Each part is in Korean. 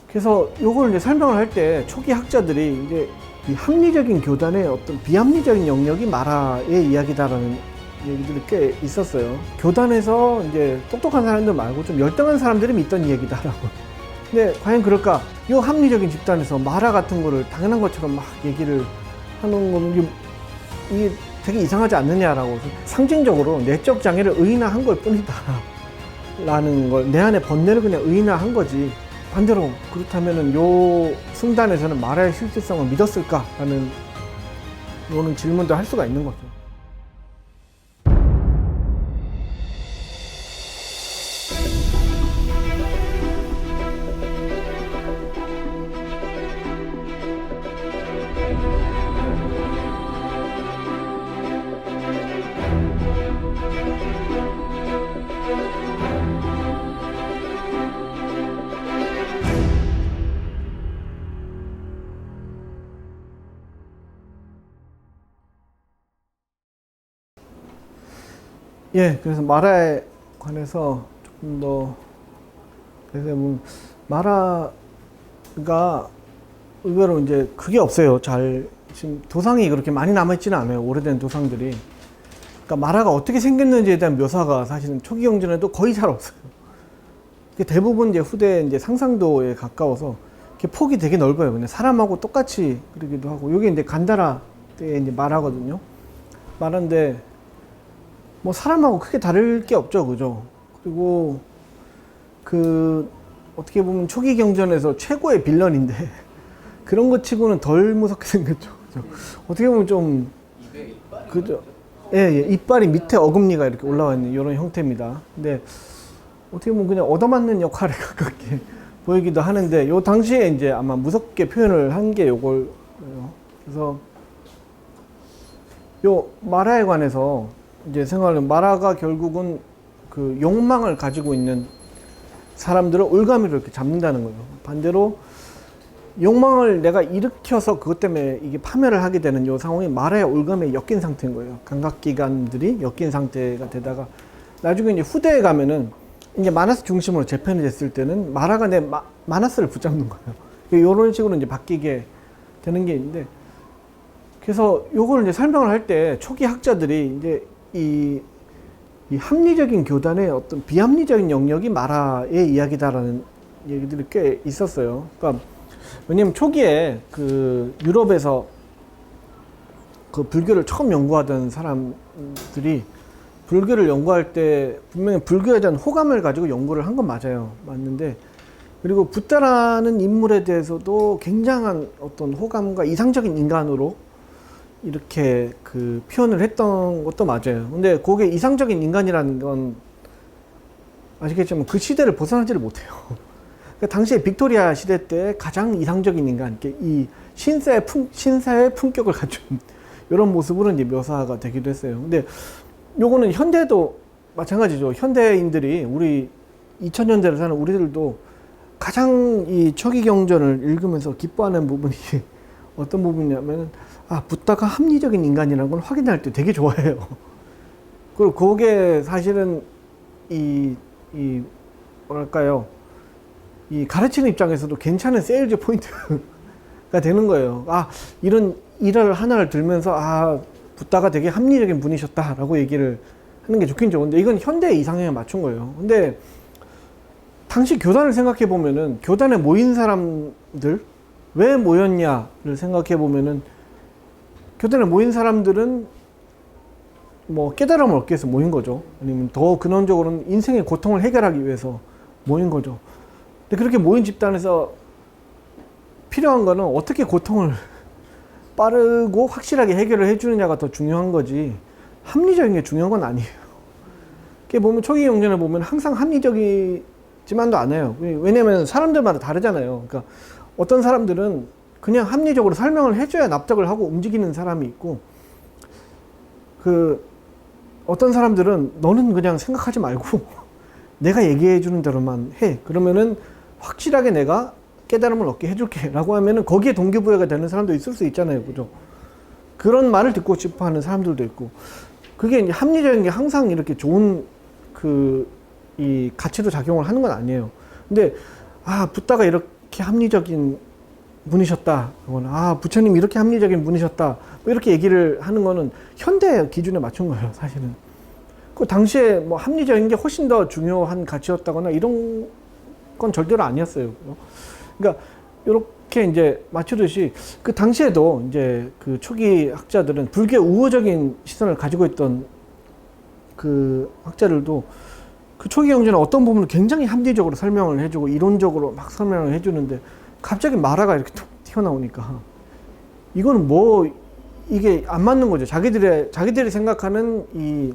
그래서 요걸 이제 설명을 할 때 초기 학자들이 이제 이 합리적인 교단의 어떤 비합리적인 영역이 마라의 이야기다라는 얘기들이 꽤 있었어요. 교단에서 이제 똑똑한 사람들 말고 좀 열등한 사람들이 믿던 얘기다라고. 근데 과연 그럴까? 이 합리적인 집단에서 마라 같은 거를 당연한 것처럼 막 얘기를 하는 거는 이게 되게 이상하지 않느냐라고. 상징적으로 내적 장애를 의인화한 걸 뿐이다 라는 걸, 내 안에 번뇌를 그냥 의인화한 거지. 반대로 그렇다면은 요 승단에서는 마라의 실질성을 믿었을까라는 요는 질문도 할 수가 있는 거죠. 예, 그래서 마라에 관해서 조금 더, 그래서 뭐 마라가 의외로 이제 그게 없어요. 지금 도상이 그렇게 많이 남아있지는 않아요. 오래된 도상들이. 그러니까 마라가 어떻게 생겼는지에 대한 묘사가 사실은 초기 경전에도 거의 잘 없어요. 대부분 이제 후대 이제 상상도에 가까워서 이렇게 폭이 되게 넓어요. 그냥 사람하고 똑같이 그러기도 하고, 이게 이제 간다라 때의 이제 마라거든요. 마라인데, 뭐 사람하고 크게 다를 게 없죠, 그죠? 그리고 어떻게 보면 초기 경전에서 최고의 빌런인데 그런 것 치고는 덜 무섭게 생겼죠, 그죠? 어떻게 보면 좀 그죠? 예, 이빨이 밑에 어금니가 이렇게 올라와 있는 이런 형태입니다. 근데 어떻게 보면 그냥 얻어맞는 역할에 가깝게 보이기도 하는데, 요 당시에 이제 아마 무섭게 표현을 한 게 요걸. 그래서 요 마라에 관해서 이제 생각하면, 마라가 결국은 그 욕망을 가지고 있는 사람들을 올가미로 이렇게 잡는다는 거예요. 반대로 욕망을 내가 일으켜서 그것 때문에 이게 파멸을 하게 되는 요 상황이 마라의 올가미에 엮인 상태인 거예요. 감각기관들이 엮인 상태가 되다가 나중에 이제 후대에 가면은 이제 마나스 중심으로 재편이 됐을 때는 마라가 내 마나스를 붙잡는 거예요. 이런 식으로 이제 바뀌게 되는 게 있는데, 그래서 요걸 이제 설명을 할 때 초기 학자들이 이제 이 합리적인 교단의 어떤 비합리적인 영역이 마라의 이야기다라는 얘기들이 꽤 있었어요. 그러니까 왜냐면 초기에 그 유럽에서 그 불교를 처음 연구하던 사람들이 불교를 연구할 때 분명히 불교에 대한 호감을 가지고 연구를 한 건 맞아요. 맞는데, 그리고 붓다라는 인물에 대해서도 굉장한 어떤 호감과 이상적인 인간으로 이렇게 그 표현을 했던 것도 맞아요. 근데 그게 이상적인 인간이라는 건 아시겠지만 그 시대를 벗어나지를 못해요. 그러니까 당시에 빅토리아 시대 때 가장 이상적인 인간, 이 신사의 품격을 갖춘 이런 모습으로 이제 묘사가 되기도 했어요. 근데 요거는 현대도 마찬가지죠. 현대인들이, 우리 2000년대를 사는 우리들도 가장 이 초기 경전을 읽으면서 기뻐하는 부분이 어떤 부분이냐면, 붓다가 합리적인 인간이라는 걸 확인할 때 되게 좋아해요. 그리고 그게 사실은 뭐랄까요, 이 가르치는 입장에서도 괜찮은 세일즈 포인트가 되는 거예요. 이런 일을 하나를 들면서 붓다가 되게 합리적인 분이셨다라고 얘기를 하는 게 좋긴 좋은데, 이건 현대의 이상형에 맞춘 거예요. 근데 당시 교단을 생각해 보면은, 교단에 모인 사람들 왜 모였냐를 생각해 보면은, 교단에 모인 사람들은 뭐 깨달음을 얻기 위해서 모인 거죠. 아니면 더 근원적으로는 인생의 고통을 해결하기 위해서 모인 거죠. 근데 그렇게 모인 집단에서 필요한 거는 어떻게 고통을 빠르고 확실하게 해결을 해주느냐가 더 중요한 거지, 합리적인 게 중요한 건 아니에요. 그게 보면 초기 경전을 보면 항상 합리적이지만도 않아요. 왜냐면 사람들마다 다르잖아요. 그러니까 어떤 사람들은 그냥 합리적으로 설명을 해줘야 납득을 하고 움직이는 사람이 있고, 어떤 사람들은 너는 그냥 생각하지 말고 내가 얘기해 주는 대로만 해. 그러면은 확실하게 내가 깨달음을 얻게 해줄게 라고 하면은 거기에 동기부여가 되는 사람도 있을 수 있잖아요. 그죠? 그런 말을 듣고 싶어 하는 사람들도 있고, 그게 이제 합리적인 게 항상 이렇게 좋은 이 가치로 작용을 하는 건 아니에요. 근데 붓다가 이렇게 합리적인 분이셨다. 아, 부처님 이렇게 합리적인 분이셨다. 뭐 이렇게 얘기를 하는 거는 현대 기준에 맞춘 거예요, 사실은. 그 당시에 뭐 합리적인 게 훨씬 더 중요한 가치였다거나 이런 건 절대로 아니었어요. 그러니까 이렇게 이제 맞추듯이 그 당시에도 이제 그 초기 학자들은 불교 우호적인 시선을 가지고 있던 그 학자들도 그 초기 경전의 어떤 부분을 굉장히 합리적으로 설명을 해주고 이론적으로 막 설명을 해주는데 갑자기 마라가 이렇게 툭 튀어나오니까 이거는 뭐 이게 안 맞는 거죠. 자기들이 생각하는 이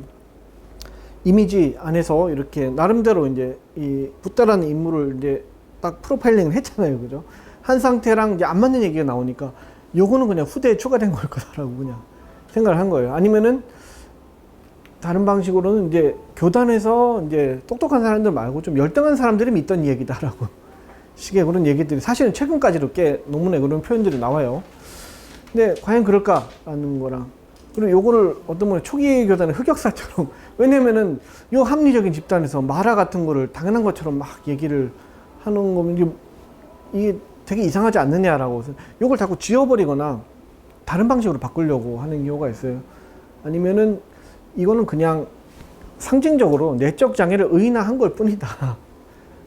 이미지 안에서 이렇게 나름대로 이제 이 붓다라는 인물을 이제 딱 프로파일링을 했잖아요. 그죠? 한 상태랑 이제 안 맞는 얘기가 나오니까 요거는 그냥 후대에 추가된 걸 거다라고 그냥 생각을 한 거예요. 아니면은 다른 방식으로는 이제 교단에서 이제 똑똑한 사람들 말고 좀 열등한 사람들이 믿던 얘기다라고 식의 그런 얘기들이 사실은 최근까지도 꽤 논문에 그런 표현들이 나와요. 근데 과연 그럴까라는 거랑 그리고 요거를 어떤 분은 초기 교단의 흑역사처럼 왜냐면은 요 합리적인 집단에서 마라 같은 거를 당연한 것처럼 막 얘기를 하는 거면 이게 되게 이상하지 않느냐라고 요걸 자꾸 지워버리거나 다른 방식으로 바꾸려고 하는 경우가 있어요. 아니면은 이거는 그냥 상징적으로 내적 장애를 의인화한 걸 뿐이다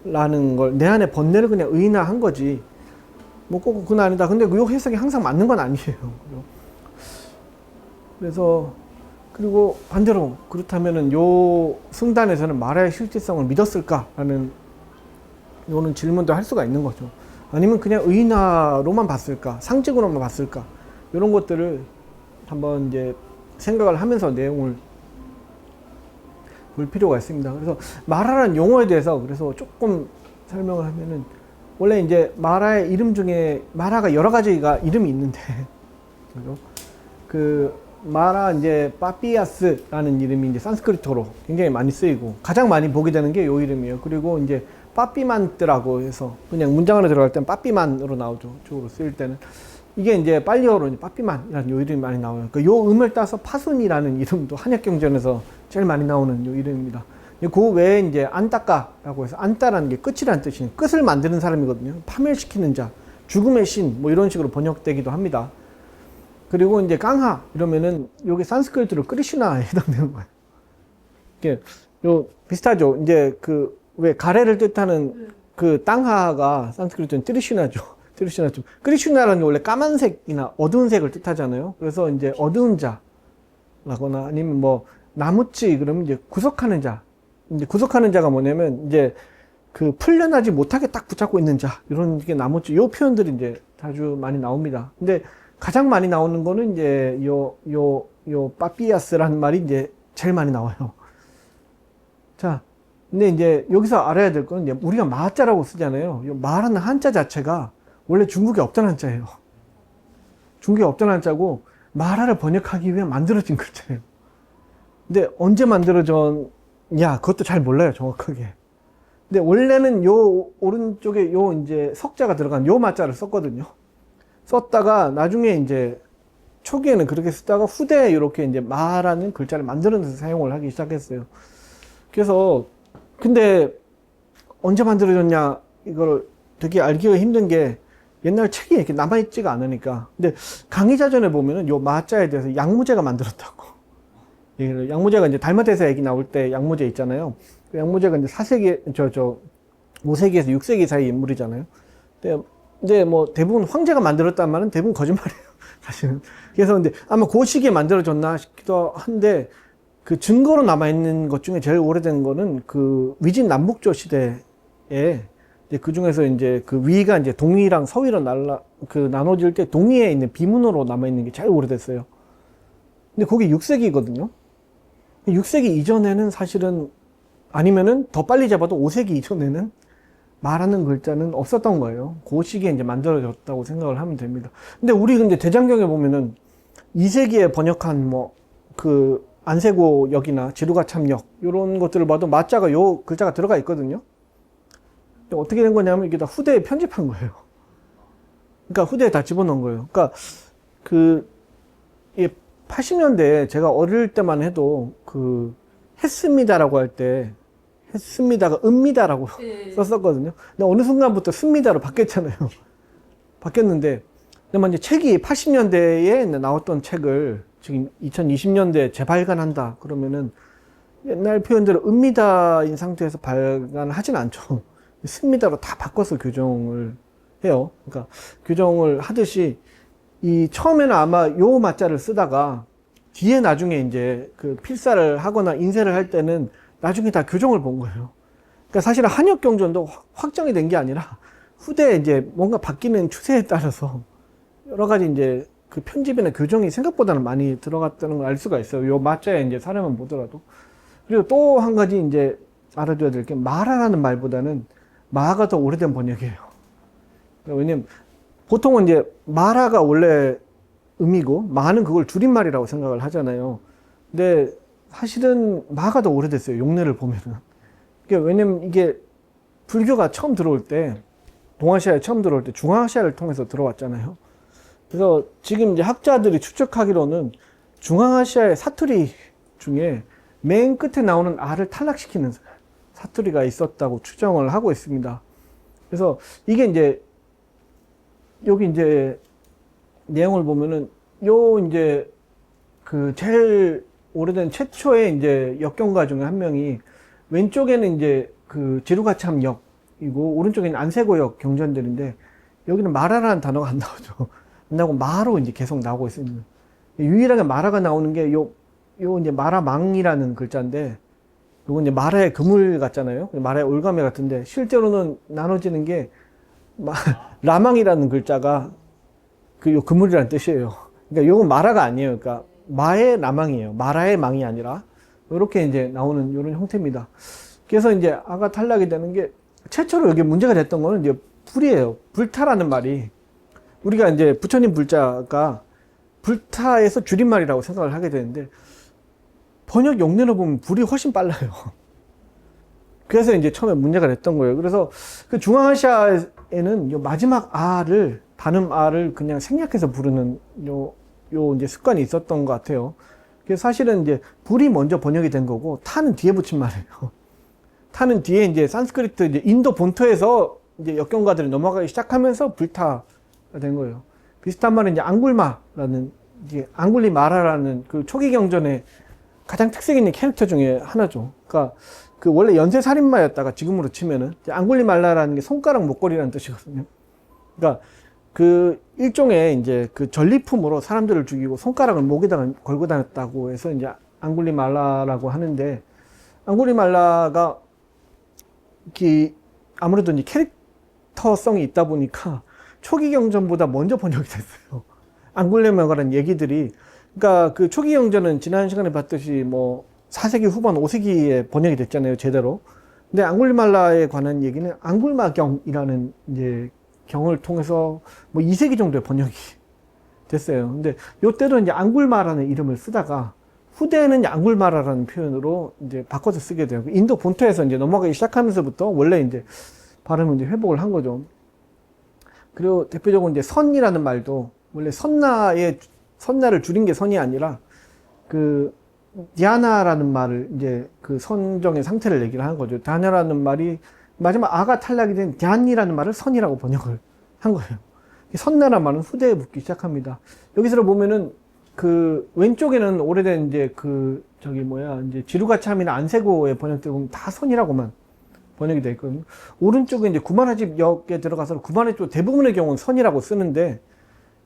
라는 걸 내 안에 번뇌를 그냥 의인화한 거지 뭐 꼭 그건 아니다. 근데 그 해석이 항상 맞는 건 아니에요. 그래서 그리고 반대로 그렇다면은 요 승단에서는 마라의 실질성을 믿었을까라는 요는 질문도 할 수가 있는 거죠. 아니면 그냥 의인화로만 봤을까, 상징으로만 봤을까 이런 것들을 한번 이제 생각을 하면서 내용을 볼 필요가 있습니다. 그래서 마라라는 용어에 대해서 그래서 조금 설명을 하면은 원래 이제 마라의 이름 중에 마라가 여러 가지가 이름이 있는데 그죠? 그 마라 이제 빠삐아스라는 이름이 이제 산스크리트어로 굉장히 많이 쓰이고 가장 많이 보게 되는 게 요 이름이에요. 그리고 이제 빠삐만트라고 해서 그냥 문장 안에 들어갈 땐 빠삐만으로 나오죠. 쪽으로 쓰일 때는 이게 이제 빨리어로 빠삐만이라는 요 이름이 많이 나와요. 그 요 음을 따서 파순이라는 이름도 한약경전에서 제일 많이 나오는 요 이름입니다. 그 외에 이제 안따까라고 해서 안따라는 게 끝이라는 뜻이에요. 끝을 만드는 사람이거든요. 파멸시키는 자, 죽음의 신, 뭐 이런 식으로 번역되기도 합니다. 그리고 이제 깡하 이러면은 여기 산스크리트로 크리슈나에 해당되는 거예요. 이게 요 비슷하죠. 이제 그 왜 가래를 뜻하는 그 땅하가 산스크리트는 트리슈나죠. 트리슈나죠. 크리슈나라는 게 원래 까만색이나 어두운 색을 뜻하잖아요. 그래서 이제 어두운 자라거나 아니면 뭐 나무치 그러면 이제 구속하는 자. 이제 구속하는 자가 뭐냐면 이제 그 풀려나지 못하게 딱 붙잡고 있는 자 이런 게 나무치 요 표현들이 이제 자주 많이 나옵니다. 근데 가장 많이 나오는 거는 이제 요 빠삐아스라는 말이 이제 제일 많이 나와요. 자, 근데 이제 여기서 알아야 될 건 이제 우리가 마자라고 쓰잖아요. 요 마라는 한자 자체가 원래 중국에 없던 한자예요. 중국에 없던 한자고 마라를 번역하기 위해 만들어진 글자예요. 근데 언제 만들어졌냐 그것도 잘 몰라요, 정확하게. 근데 원래는 요 오른쪽에 요 이제 석자가 들어간 요 마자를 썼거든요. 썼다가 나중에 이제 초기에는 그렇게 쓰다가 후대에 이렇게 이제 마라는 글자를 만들어내서 사용을 하기 시작했어요. 그래서 근데 언제 만들어졌냐 이걸 되게 알기가 힘든 게 옛날 책이 이렇게 남아있지가 않으니까. 근데 강의자전에 보면은 요 마자에 대해서 양무제가 만들었다고. 양무제가 이제 달마대에서 얘기 나올 때 양무제 있잖아요. 그 양무제가 이제 4세기, 5세기에서 6세기 사이 인물이잖아요. 근데 뭐 대부분 황제가 만들었단 말은 대부분 거짓말이에요. 사실은. 그래서 근데 아마 그 시기에 만들어졌나 싶기도 한데 그 증거로 남아있는 것 중에 제일 오래된 거는 그 위진 남북조 시대에 이제 그 중에서 이제 그 위가 이제 동위랑 서위로 나눠질 때 동위에 있는 비문으로 남아있는 게 제일 오래됐어요. 근데 그게 6세기거든요. 6세기 이전에는 사실은 아니면은 더 빨리 잡아도 5세기 이전에는 말하는 글자는 없었던 거예요. 그 시기에 이제 만들어졌다고 생각을 하면 됩니다. 근데 우리 근데 대장경에 보면은 2세기에 번역한 뭐 그 안세고 역이나 지루가 참역 이런 것들을 봐도 마자가 요 글자가 들어가 있거든요. 근데 어떻게 된 거냐면 이게 다 후대에 편집한 거예요. 그러니까 후대에 다 집어넣은 거예요. 그러니까 그 80년대에 제가 어릴 때만 해도 그 했습니다라고 할 때 했습니다가 읍니다라고 네. 썼었거든요. 근데 어느 순간부터 습니다로 바뀌었잖아요. 바뀌었는데, 근데 이제 책이 80년대에 나왔던 책을 지금 2020년대에 재발간한다 그러면은 옛날 표현대로 읍니다인 상태에서 발간하진 않죠. 습니다로 다 바꿔서 교정을 해요. 그러니까 교정을 하듯이 이 처음에는 아마 요 마자를 쓰다가 뒤에 나중에 이제 그 필사를 하거나 인쇄를 할 때는 나중에 다 교정을 본 거예요. 그러니까 사실은 한역 경전도 확정이 된 게 아니라 후대에 이제 뭔가 바뀌는 추세에 따라서 여러 가지 이제 그 편집이나 교정이 생각보다는 많이 들어갔다는 걸 알 수가 있어요. 요 마자에 이제 사례만 보더라도. 그리고 또 한 가지 이제 알아둬야 될 게 마라라는 말보다는 마가 더 오래된 번역이에요. 왜냐면 보통은 이제 마라가 원래 의미고 마는 그걸 줄임말이라고 생각을 하잖아요. 근데 사실은 마가 더 오래됐어요. 용례를 보면은. 왜냐면 이게 불교가 처음 들어올 때 동아시아에 처음 들어올 때 중앙아시아를 통해서 들어왔잖아요. 그래서 지금 이제 학자들이 추측하기로는 중앙아시아의 사투리 중에 맨 끝에 나오는 아를 탈락시키는 사투리가 있었다고 추정을 하고 있습니다. 그래서 이게 이제 여기 이제 내용을 보면은 요 이제 그 제일 오래된 최초의 이제 역경가 중에 한 명이 왼쪽에는 이제 그 지루가참역이고 오른쪽에는 안세고역 경전들인데 여기는 마라라는 단어가 안 나오죠. 안 나오고 마로 이제 계속 나오고 있습니다. 유일하게 마라가 나오는 게 요 이제 마라망이라는 글자인데 요건 이제 마라의 그물 같잖아요. 마라의 올가미 같은데 실제로는 나눠지는 게 라망이라는 글자가 그 요 그물이라는 뜻이에요. 그러니까 요건 마라가 아니에요. 그러니까 마의 라망이에요. 마라의 망이 아니라 이렇게 이제 나오는 이런 형태입니다. 그래서 이제 아가 탈락이 되는 게 최초로 여기 문제가 됐던 거는 이제 불이에요. 불타라는 말이 우리가 이제 부처님 불자가 불타에서 줄임말이라고 생각을 하게 되는데 번역 용례로 보면 불이 훨씬 빨라요. 그래서 이제 처음에 문제가 됐던 거예요. 그래서 그 중앙아시아에는 요 마지막 아를 단음 아를 그냥 생략해서 부르는 요 이제 습관이 있었던 것 같아요. 그래서 사실은 이제 불이 먼저 번역이 된 거고 타는 뒤에 붙인 말이에요. 타는 뒤에 이제 산스크리트 이제 인도 본토에서 이제 역경가들이 넘어가기 시작하면서 불타가 된 거예요. 비슷한 말은 이제 앙굴마라는 이제 앙굴리마라라는 그 초기 경전의 가장 특색 있는 캐릭터 중에 하나죠. 그러니까 그 원래 연쇄 살인마였다가 지금으로 치면은 앙굴리말라라는 게 손가락 목걸이라는 뜻이거든요. 그러니까 그 일종의 이제 그 전리품으로 사람들을 죽이고 손가락을 목에다가 걸고 다녔다고 해서 이제 앙굴리말라라고 하는데 앙굴리말라가 아무래도 이제 캐릭터성이 있다 보니까 초기 경전보다 먼저 번역이 됐어요. 앙굴리말라라는 얘기들이 그러니까 그 초기 경전은 지난 시간에 봤듯이 뭐 4세기 후반 5세기에 번역이 됐잖아요, 제대로. 근데 앙굴리말라에 관한 얘기는 앙굴마경이라는 이제 경을 통해서 뭐 2세기 정도에 번역이 됐어요. 근데 요때도 이제 앙굴마라는 이름을 쓰다가 후대에는 이제 앙굴마라라는 표현으로 이제 바꿔서 쓰게 되고 인도 본토에서 이제 넘어가기 시작하면서부터 원래 이제 발음을 이제 회복을 한 거죠. 그리고 대표적으로 이제 선이라는 말도 원래 선나를 줄인 게 선이 아니라 그 디아나라는 말을 이제 그 선정의 상태를 얘기를 하는 거죠. 디아나라는 말이 마지막 아가 탈락이 된 디안이라는 말을 선이라고 번역을 한 거예요. 선나라는 말은 후대에 붙기 시작합니다. 여기서 보면은 그 왼쪽에는 오래된 이제 그 이제 지루가참이나 안세고의 번역들 보면 다 선이라고만 번역이 되어 있거든요. 오른쪽에 이제 구마라집 역에 들어가서 구마라집 쪽 대부분의 경우는 선이라고 쓰는데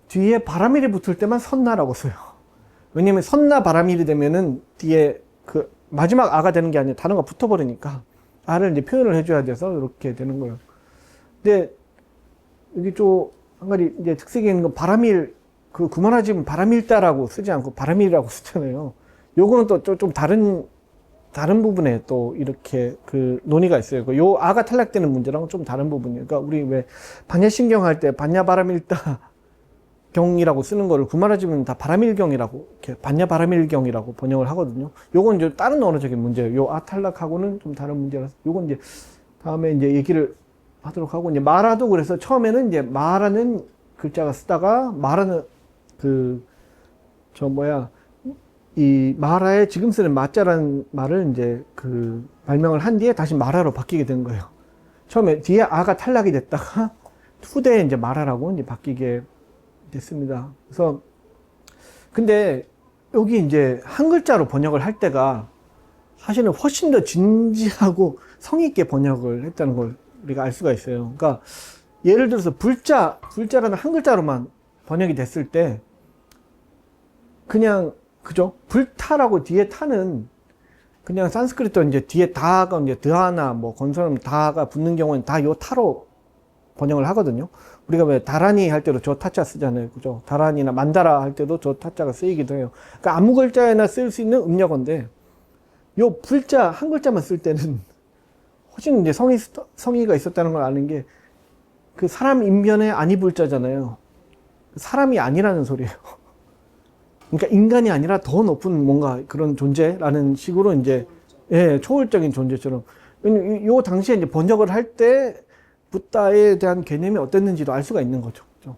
뒤에 바라밀이 붙을 때만 선나라고 써요. 왜냐면 선나 바라밀이 되면은 뒤에 그 마지막 아가 되는 게 아니라 단어가 붙어버리니까 아를 이제 표현을 해줘야 돼서 이렇게 되는 거예요. 근데 여기 좀 한 가지 이제 특색이 있는 건 바라밀 그 구마라집은 바라밀다라고 쓰지 않고 바라밀이라고 쓰잖아요. 요거는 또 좀 다른 부분에 또 이렇게 그 논의가 있어요. 요 아가 탈락되는 문제랑은 좀 다른 부분이에요. 그러니까 우리 왜 반야신경 할 때 반야바라밀다 경이라고 쓰는 거를 구마라집은 다 바라밀경이라고 이렇게 반야바라밀경이라고 번역을 하거든요. 요건 이제 다른 언어적인 문제예요. 요 아 탈락하고는 좀 다른 문제라서 요건 이제 다음에 이제 얘기를 하도록 하고 이제 마라도 그래서 처음에는 이제 마라는 글자가 쓰다가 마라는 이 마라에 지금 쓰는 마자라는 말을 이제 그 발명을 한 뒤에 다시 마라로 바뀌게 된 거예요. 처음에 뒤에 아가 탈락이 됐다가 후대에 이제 마라라고 이제 바뀌게 됐습니다. 그래서 근데 여기 이제 한 글자로 번역을 할 때가 사실은 훨씬 더 진지하고 성의 있게 번역을 했다는 걸 우리가 알 수가 있어요. 그러니까 예를 들어서 불자라는 한 글자로만 번역이 됐을 때 그냥 그죠? 불타라고 뒤에 타는 그냥 산스크리트 이제 뒤에 다가 이제 드하나 뭐 건설하면 다가 붙는 경우는 다 요 타로 번역을 하거든요. 우리가 왜 다라니 할 때도 저 타자 쓰잖아요. 그죠? 다라니나 만다라 할 때도 저 타자가 쓰이기도 해요. 그러니까 아무 글자에나 쓸 수 있는 음력어인데 요 불자 한 글자만 쓸 때는 훨씬 이제 성의가 있었다는 걸 아는 게 그 사람 인변에 아니 불자잖아요. 사람이 아니라는 소리예요. 그러니까 인간이 아니라 더 높은 뭔가 그런 존재라는 식으로 이제 예, 초월적인 존재처럼 요 당시에 이제 번역을 할 때 붓다에 대한 개념이 어땠는지도 알 수가 있는 거죠. 그죠?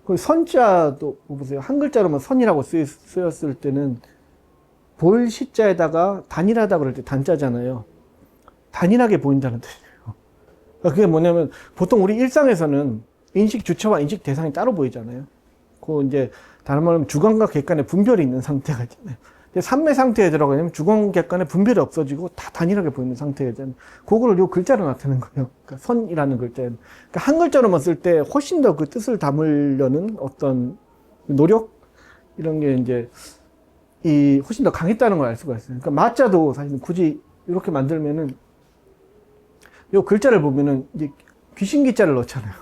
그리고 선자도 보세요. 한 글자로만 선이라고 쓰였을 때는 볼 시자에다가 단일하다 그럴 때 단자잖아요. 단일하게 보인다는 뜻이에요. 그러니까 그게 뭐냐면 보통 우리 일상에서는 인식 주체와 인식 대상이 따로 보이잖아요. 그 이제 다른 말로 하면 주관과 객관의 분별이 있는 상태가 있잖아요. 근데 삼매 상태에 들어가면 주관 객관의 분별이 없어지고 다 단일하게 보이는 상태잖아요. 그거를 요 글자로 나타내는 거예요. 그러니까 선이라는 글자는. 그러니까 한 글자로만 쓸 때 훨씬 더 그 뜻을 담으려는 어떤 노력 이런 게 이제 이 훨씬 더 강했다는 걸 알 수가 있어요. 그러니까 마자도 사실 굳이 이렇게 만들면은 요 글자를 보면은 이제 귀신 기자를 넣잖아요.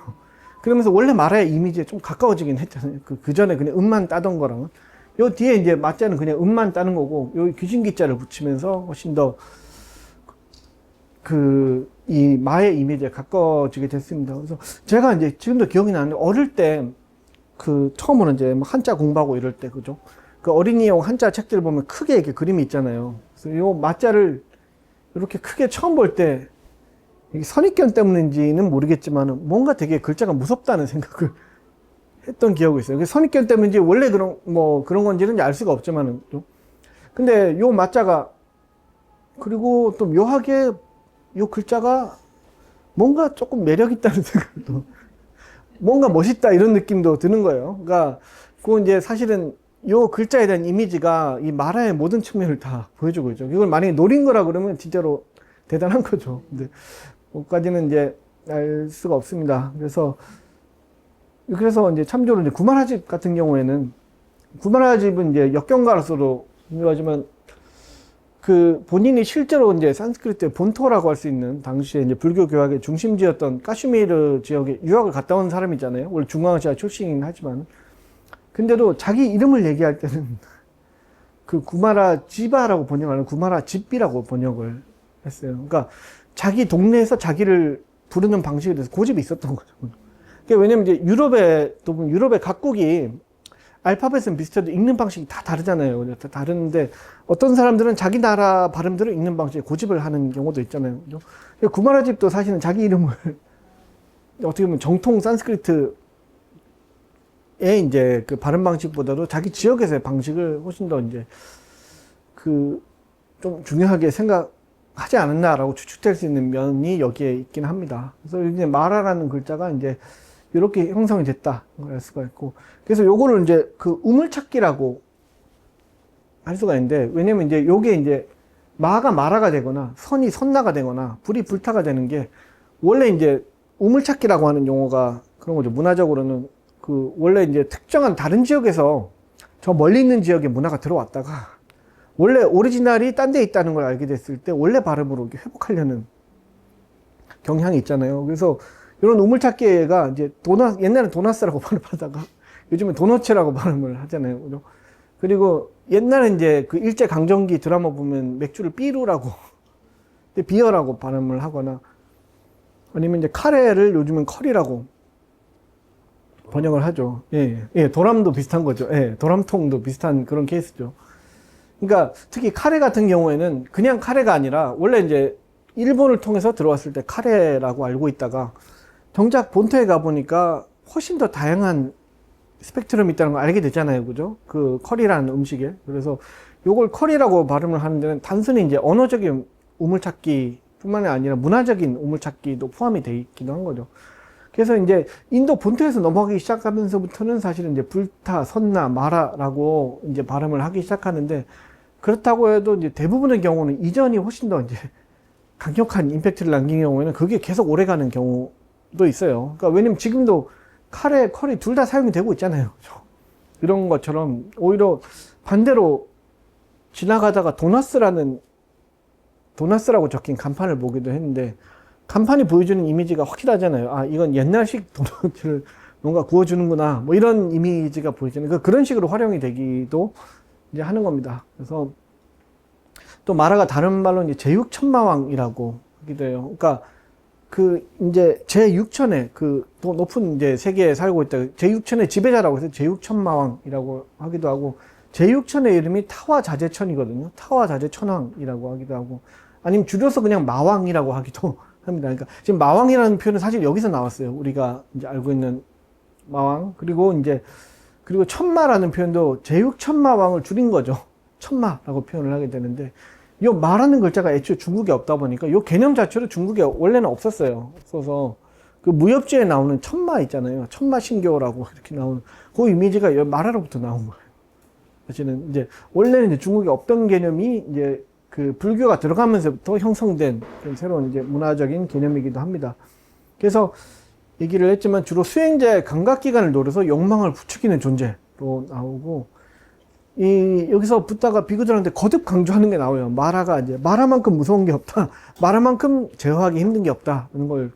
그러면서 원래 마라의 이미지에 좀 가까워지긴 했잖아요. 그 전에 그냥 음만 따던 거랑은. 요 뒤에 이제 마자는 그냥 음만 따는 거고, 요 귀신 기자를 붙이면서 훨씬 더 이 마의 이미지에 가까워지게 됐습니다. 그래서 제가 이제 지금도 기억이 나는데, 어릴 때 처음으로 이제 한자 공부하고 이럴 때, 그죠? 그 어린이용 한자 책들 보면 크게 이렇게 그림이 있잖아요. 그래서 요 마자를 이렇게 크게 처음 볼 때, 선입견 때문인지는 모르겠지만 뭔가 되게 글자가 무섭다는 생각을 했던 기억이 있어요. 선입견 때문인지 원래 그런 건지는 알 수가 없지만은 좀. 근데 요 마자가 그리고 또 묘하게 요 글자가 뭔가 조금 매력 있다는 생각도 뭔가 멋있다 이런 느낌도 드는 거예요. 그러니까 그건 이제 사실은 요 글자에 대한 이미지가 이 마라의 모든 측면을 다 보여주고 있죠. 이걸 만약에 노린 거라 그러면 진짜로 대단한 거죠. 근데 그것까지는 이제 알 수가 없습니다. 그래서 이제 참조로 이제 구마라집 같은 경우에는 구마라집은 이제 역경가로서도 유명하지만 그 본인이 실제로 이제 산스크리트의 본토라고 할 수 있는 당시에 이제 불교 교학의 중심지였던 카슈미르 지역에 유학을 갔다 온 사람이잖아요. 원래 중앙아시아 출신이긴 하지만 근데도 자기 이름을 얘기할 때는 그 구마라 지바라고 번역하는 구마라 집비라고 번역을 했어요. 그러니까 자기 동네에서 자기를 부르는 방식에 대해서 고집이 있었던 거죠. 왜냐면 이제 유럽의 각국이 알파벳은 비슷해도 읽는 방식이 다 다르잖아요. 다 다른데 어떤 사람들은 자기 나라 발음대로 읽는 방식에 고집을 하는 경우도 있잖아요. 구마라집도 사실은 자기 이름을 어떻게 보면 정통 산스크리트의 이제 그 발음 방식보다도 자기 지역에서의 방식을 훨씬 더 이제 좀 중요하게 하지 않았나라고 추측될 수 있는 면이 여기에 있긴 합니다. 그래서 이제 마라라는 글자가 이제 이렇게 형성이 됐다 알 수가 있고, 그래서 요거를 이제 우물찾기라고 할 수가 있는데, 왜냐면 이제 요게 이제 마가 마라가 되거나 선이 선나가 되거나 불이 불타가 되는 게 원래 이제 우물찾기라고 하는 용어가 그런 거죠. 문화적으로는 원래 이제 특정한 다른 지역에서 저 멀리 있는 지역에 문화가 들어왔다가 원래 오리지널이 딴 데 있다는 걸 알게 됐을 때 원래 발음으로 회복하려는 경향이 있잖아요. 그래서 이런 우물찾기가 이제 옛날엔 도나스라고 발음하다가 요즘은 도너츠라고 발음을 하잖아요. 그죠? 그리고 옛날에 이제 그 일제강점기 드라마 보면 맥주를 삐루라고, 비어라고 발음을 하거나 아니면 이제 카레를 요즘은 커리라고 번역을 하죠. 예, 도람도 비슷한 거죠. 예, 도람통도 비슷한 그런 케이스죠. 그러니까 특히 카레 같은 경우에는 그냥 카레가 아니라 원래 이제 일본을 통해서 들어왔을 때 카레라고 알고 있다가 정작 본토에 가보니까 훨씬 더 다양한 스펙트럼이 있다는 걸 알게 됐잖아요. 그죠? 그 커리라는 음식에. 그래서 요걸 컬이라고 발음을 하는 데는 단순히 이제 언어적인 우물찾기 뿐만이 아니라 문화적인 우물찾기도 포함이 되어 있기도 한 거죠. 그래서 이제 인도 본토에서 넘어가기 시작하면서부터는 사실은 이제 불타, 선나, 마라라고 이제 발음을 하기 시작하는데, 그렇다고 해도 이제 대부분의 경우는 이전이 훨씬 더 이제 강력한 임팩트를 남긴 경우에는 그게 계속 오래 가는 경우도 있어요. 그러니까 왜냐면 지금도 칼에 컬이 둘 다 사용이 되고 있잖아요. 이런 것처럼 오히려 반대로 지나가다가 도나스라고 적힌 간판을 보기도 했는데, 간판이 보여주는 이미지가 확실하잖아요. 아, 이건 옛날식 도넛을 뭔가 구워주는구나. 뭐 이런 이미지가 보이잖아요. 그러니까 그런 식으로 활용이 되기도 이제 하는 겁니다. 그래서 또 마라가 다른 말로 이제 제육천마왕이라고 하기도 해요. 그러니까 그 이제 제6천의 그 더 높은 이제 세계에 살고 있다. 제6천의 지배자라고 해서 제육천마왕이라고 하기도 하고, 제6천의 이름이 타와자재천이거든요. 타와자재천왕이라고 하기도 하고, 아니면 줄여서 그냥 마왕이라고 하기도 합니다. 그러니까 지금 마왕이라는 표현은 사실 여기서 나왔어요. 우리가 이제 알고 있는 마왕. 그리고 천마라는 표현도 제육천마왕을 줄인 거죠. 천마라고 표현을 하게 되는데, 이 마라는 글자가 애초에 중국에 없다 보니까 이 개념 자체로 중국에 원래는 없었어요. 없어서 그 무협지에 나오는 천마 있잖아요. 천마신교라고 이렇게 나오는 그 이미지가 마라로부터 나온 거예요. 사실은 이제 원래는 이제 중국에 없던 개념이 이제 그 불교가 들어가면서부터 형성된 새로운 이제 문화적인 개념이기도 합니다. 그래서 얘기를 했지만 주로 수행자의 감각기관을 노려서 욕망을 부추기는 존재로 나오고, 여기서 붓다가 비구들한테 거듭 강조하는 게 나와요. 마라가 이제 마라만큼 무서운 게 없다. 마라만큼 제어하기 힘든 게 없다는 걸,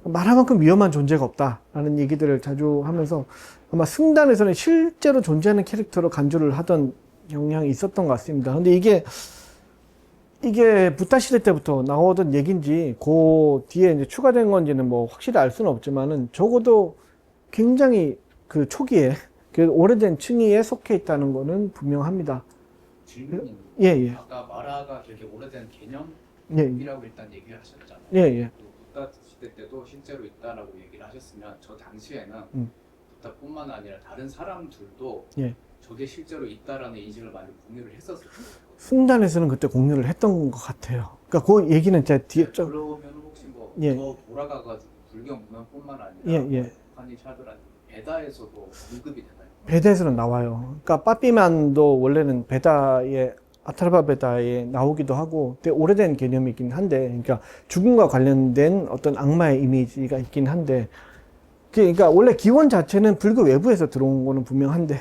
마라만큼 위험한 존재가 없다라는 얘기들을 자주 하면서 아마 승단에서는 실제로 존재하는 캐릭터로 간주를 하던 영향이 있었던 것 같습니다. 근데 이게 붓다 시대 때부터 나오던 얘기인지 그 뒤에 이제 추가된 건지는 뭐 확실히 알 수는 없지만은 적어도 굉장히 그 초기에 그 오래된 층위에 속해 있다는 거는 분명합니다. 질문이 예. 아까 마라가 되게 오래된 개념이라고 예. 일단 얘기를 하셨잖아요. 예. 붓다 시대 때도 실제로 있다라고 얘기를 하셨으면 저 당시에는 붓다뿐만 아니라 다른 사람들도 예. 저게 실제로 있다라는 인식을 많이 공유를 했었어요. 숭단에서는 그때 공유를 했던 것 같아요. 그러니까 그 얘기는 제가 뒤에 좀 그러면 혹시 뭐 더 예. 돌아가가지고 불교 문화뿐만 아니라 예. 파니샤드라는 베다에서도 언급이 되나요? 베다에서는 나와요. 그러니까 빠삐만도 원래는 베다에 아타르바 베다에 나오기도 하고 되게 오래된 개념이긴 한데, 그러니까 죽음과 관련된 어떤 악마의 이미지가 있긴 한데, 그러니까 원래 기원 자체는 불교 외부에서 들어온 거는 분명한데,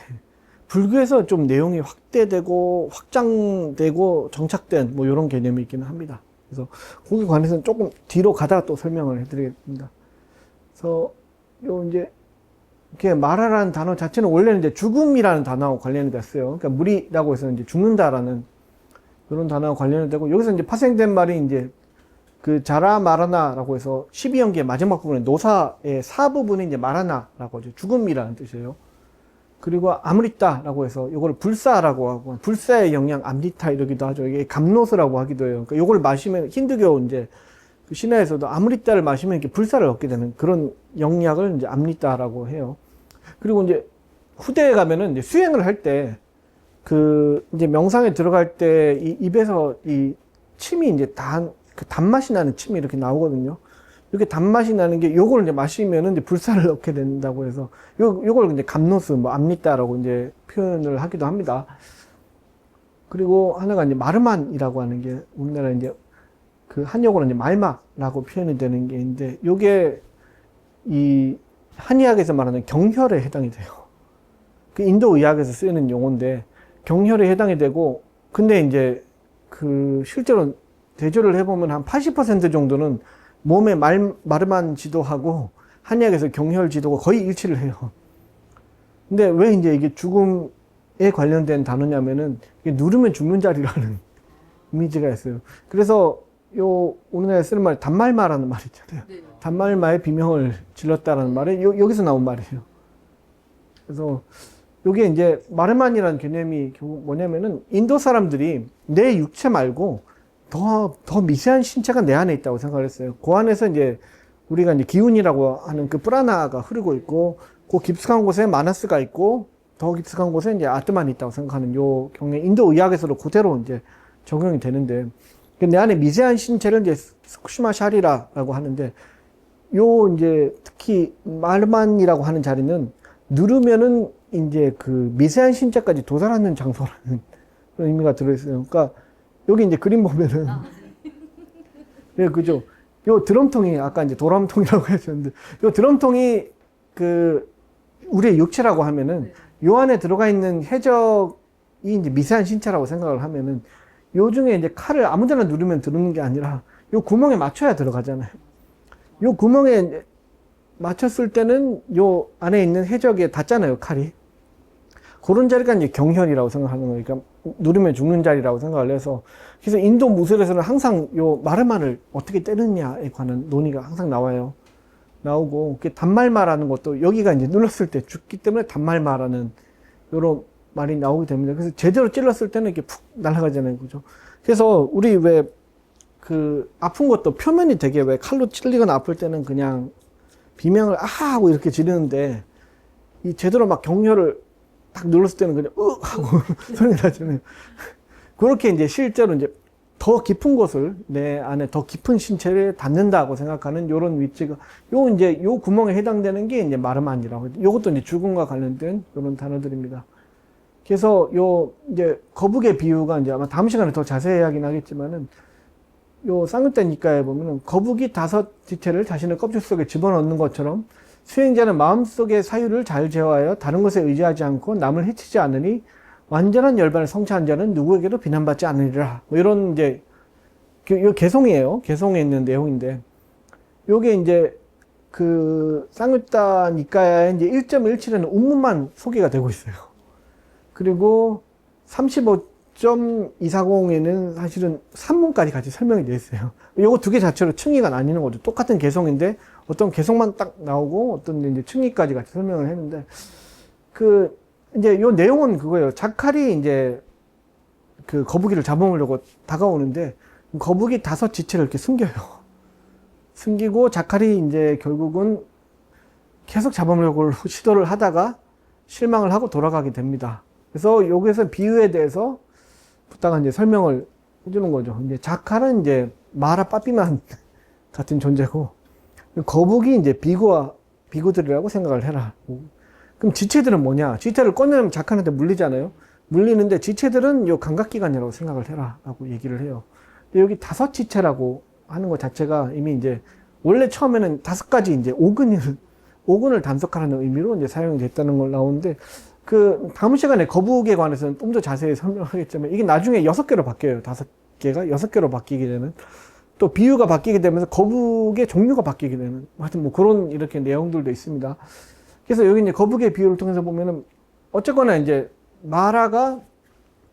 불교에서 좀 내용이 확대되고 확장되고 정착된 뭐 이런 개념이 있기는 합니다. 그래서 거기에 관해서는 조금 뒤로 가다가 또 설명을 해드리겠습니다. 그래서 요 이제 이렇게 마라라는 단어 자체는 원래는 이제 죽음이라는 단어와 관련이 됐어요. 그러니까 무리라고 해서 이제 죽는다라는 그런 단어와 관련이 되고, 여기서 이제 파생된 말이 이제 그 자라 마라나라고 해서 12연기의 마지막 부분에 노사의 사 부분이 이제 마라나라고 하죠. 죽음이라는 뜻이에요. 그리고 아므리타라고 해서 이걸 불사라고 하고, 불사의 영양 암리타 이러기도 하죠. 이게 감노스라고 하기도 해요. 그러니까 이걸 마시면 힌두교 이제 그 신화에서도 아므리타를 마시면 이렇게 불사를 얻게 되는 그런 영약을 이제 암리타라고 해요. 그리고 이제 후대에 가면은 이제 수행을 할 때 그 이제 명상에 들어갈 때 이 입에서 이 침이 이제 그 단맛이 나는 침이 이렇게 나오거든요. 이렇게 단맛이 나는 게 요걸 이제 마시면은 이제 불사를 얻게 된다고 해서 요걸 이제 감노스 뭐 암리따라고 이제 표현을 하기도 합니다. 그리고 하나가 이제 마르만이라고 하는 게 우리나라 이제 그 한역어로 이제 말마라고 표현이 되는 게 있는데, 요게 이 한의학에서 말하는 경혈에 해당이 돼요. 그 인도 의학에서 쓰이는 용어인데 경혈에 해당이 되고, 근데 이제 그 실제로 대조를 해보면 한 80% 정도는 몸의 마르만 지도하고 한의학에서 경혈 지도가 거의 일치를 해요. 근데 왜 이제 이게 죽음에 관련된 단어냐면은 이게 누르면 죽는 자리라는 이미지가 있어요. 그래서 요 우리나라에 쓰는 말 단말마라는 말 있잖아요. 네. 단말마의 비명을 질렀다라는 말이 여기서 나온 말이에요. 그래서 요게 이제 마르만이라는 개념이 결국 뭐냐면은 인도 사람들이 내 육체 말고 더 미세한 신체가 내 안에 있다고 생각을 했어요. 그 안에서 이제 우리가 이제 기운이라고 하는 그 프라나가 흐르고 있고, 그 깊숙한 곳에 마나스가 있고, 더 깊숙한 곳에 이제 아트만이 있다고 생각하는 요 경우에 인도 의학에서도 그대로 이제 적용이 되는데, 내 안에 미세한 신체를 이제 스쿠시마 샤리라라고 하는데, 요 이제 특히 마르만이라고 하는 자리는 누르면은 이제 그 미세한 신체까지 도달하는 장소라는 그런 의미가 들어있어요. 그러니까 여기 이제 그림 보면은 네, 그죠. 요 드럼통이 아까 이제 도람통이라고 하셨는데, 요 드럼통이 그 우리의 육체라고 하면은 요 안에 들어가 있는 해적이 이제 미세한 신체라고 생각을 하면은, 요 중에 이제 칼을 아무데나 누르면 들어오는 게 아니라 요 구멍에 맞춰야 들어가잖아요. 요 구멍에 맞췄을 때는 요 안에 있는 해적에 닿잖아요, 칼이. 그런 자리가 이제 경혈이라고 생각하는 거예요. 그러니까 누르면 죽는 자리라고 생각을 해서, 그래서 인도 무술에서는 항상 요 마르마를 어떻게 때느냐에 관한 논의가 항상 나오고, 그 단말마라는 것도 여기가 이제 눌렀을 때 죽기 때문에 단말마라는 요런 말이 나오게 됩니다. 그래서 제대로 찔렀을 때는 이렇게 푹 날아가잖아요, 그죠? 그래서 우리 왜 그 아픈 것도 표면이 되게 왜 칼로 찔리거나 아플 때는 그냥 비명을 아 하고 이렇게 지르는데, 이 제대로 막 경혈을 딱 눌렀을 때는 그냥 으 하고 소리 나잖아요. 그렇게 이제 실제로 이제 더 깊은 곳을, 내 안에 더 깊은 신체를 닿는다고 생각하는 요런 위치가, 요 이제 요 구멍에 해당되는 게 이제 마르만이라고. 요것도 이제 죽음과 관련된 요런 단어들입니다. 그래서 요 이제 거북의 비유가 이제 아마 다음 시간에 더 자세히 하긴 하겠지만은, 요 쌍육대 니까에 보면은 거북이 5 지체를 자신의 껍질 속에 집어넣는 것처럼 수행자는 마음속의 사유를 잘 제어하여 다른 것에 의지하지 않고 남을 해치지 않으니 완전한 열반을 성취한 자는 누구에게도 비난받지 않으리라. 뭐 이런 이제 요 개송이에요. 개송에 있는 내용인데, 요게 이제 그 쌍육다 니까의 이제 1.17에는 운문만 소개가 되고 있어요. 그리고 35.240에는 사실은 산문까지 같이 설명이 되어 있어요. 요거 2개 자체로 층위가 나뉘는 거죠. 똑같은 개성인데 어떤 개성만 딱 나오고 어떤 이제 층위까지 같이 설명을 했는데, 그 이제 요 내용은 그거예요. 자칼이 이제 그 거북이를 잡아먹으려고 다가오는데, 거북이 5 지체를 이렇게 숨겨요. 숨기고 자칼이 이제 결국은 계속 잡아먹으려고 시도를 하다가 실망을 하고 돌아가게 됩니다. 그래서 여기서 비유에 대해서 부다가 이제 설명을 해주는 거죠. 이제 자칼은 이제 마라 빠삐만 같은 존재고, 거북이 이제 비구들이라고 생각을 해라. 그럼 지체들은 뭐냐? 지체를 꺼내면 자칼한테 물리잖아요. 물리는데 지체들은 요 감각기관이라고 생각을 해라. 라고 얘기를 해요. 근데 여기 5 지체라고 하는 것 자체가 이미 이제 원래 처음에는 5가지 이제 오근을 단속하라는 의미로 이제 사용이 됐다는 걸 나오는데, 그 다음 시간에 거북에 관해서는 좀 더 자세히 설명하겠지만, 이게 나중에 6개로 바뀌어요. 5개가 6개로 바뀌게 되는, 또 비유가 바뀌게 되면서 거북의 종류가 바뀌게 되는, 하여튼 뭐 그런 이렇게 내용들도 있습니다. 그래서 여기 이제 거북의 비유를 통해서 보면은 어쨌거나 이제 마라가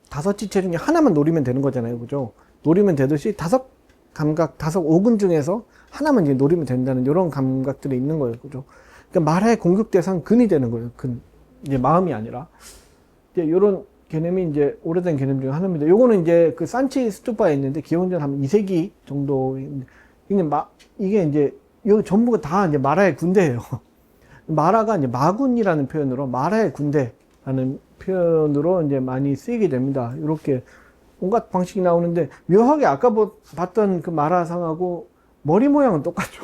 5 지체 중에 하나만 노리면 되는 거잖아요, 그죠? 노리면 되듯이 5 감각, 5 오근 중에서 하나만 이제 노리면 된다는 이런 감각들이 있는 거예요, 그죠? 그러니까 마라의 공격 대상 근이 되는 거예요, 이제 마음이 아니라. 이제 이런 개념이 이제 오래된 개념 중에 하나입니다. 요거는 이제 그 산치 스투파에 있는데 기원전 한 2세기 정도. 이게 이제 요 전부가 다 이제 마라의 군대예요. 마라가 이제 마군이라는 표현으로 마라의 군대라는 표현으로 이제 많이 쓰이게 됩니다. 이렇게 온갖 방식이 나오는데, 묘하게 아까 봤던 그 마라상하고 머리 모양은 똑같죠.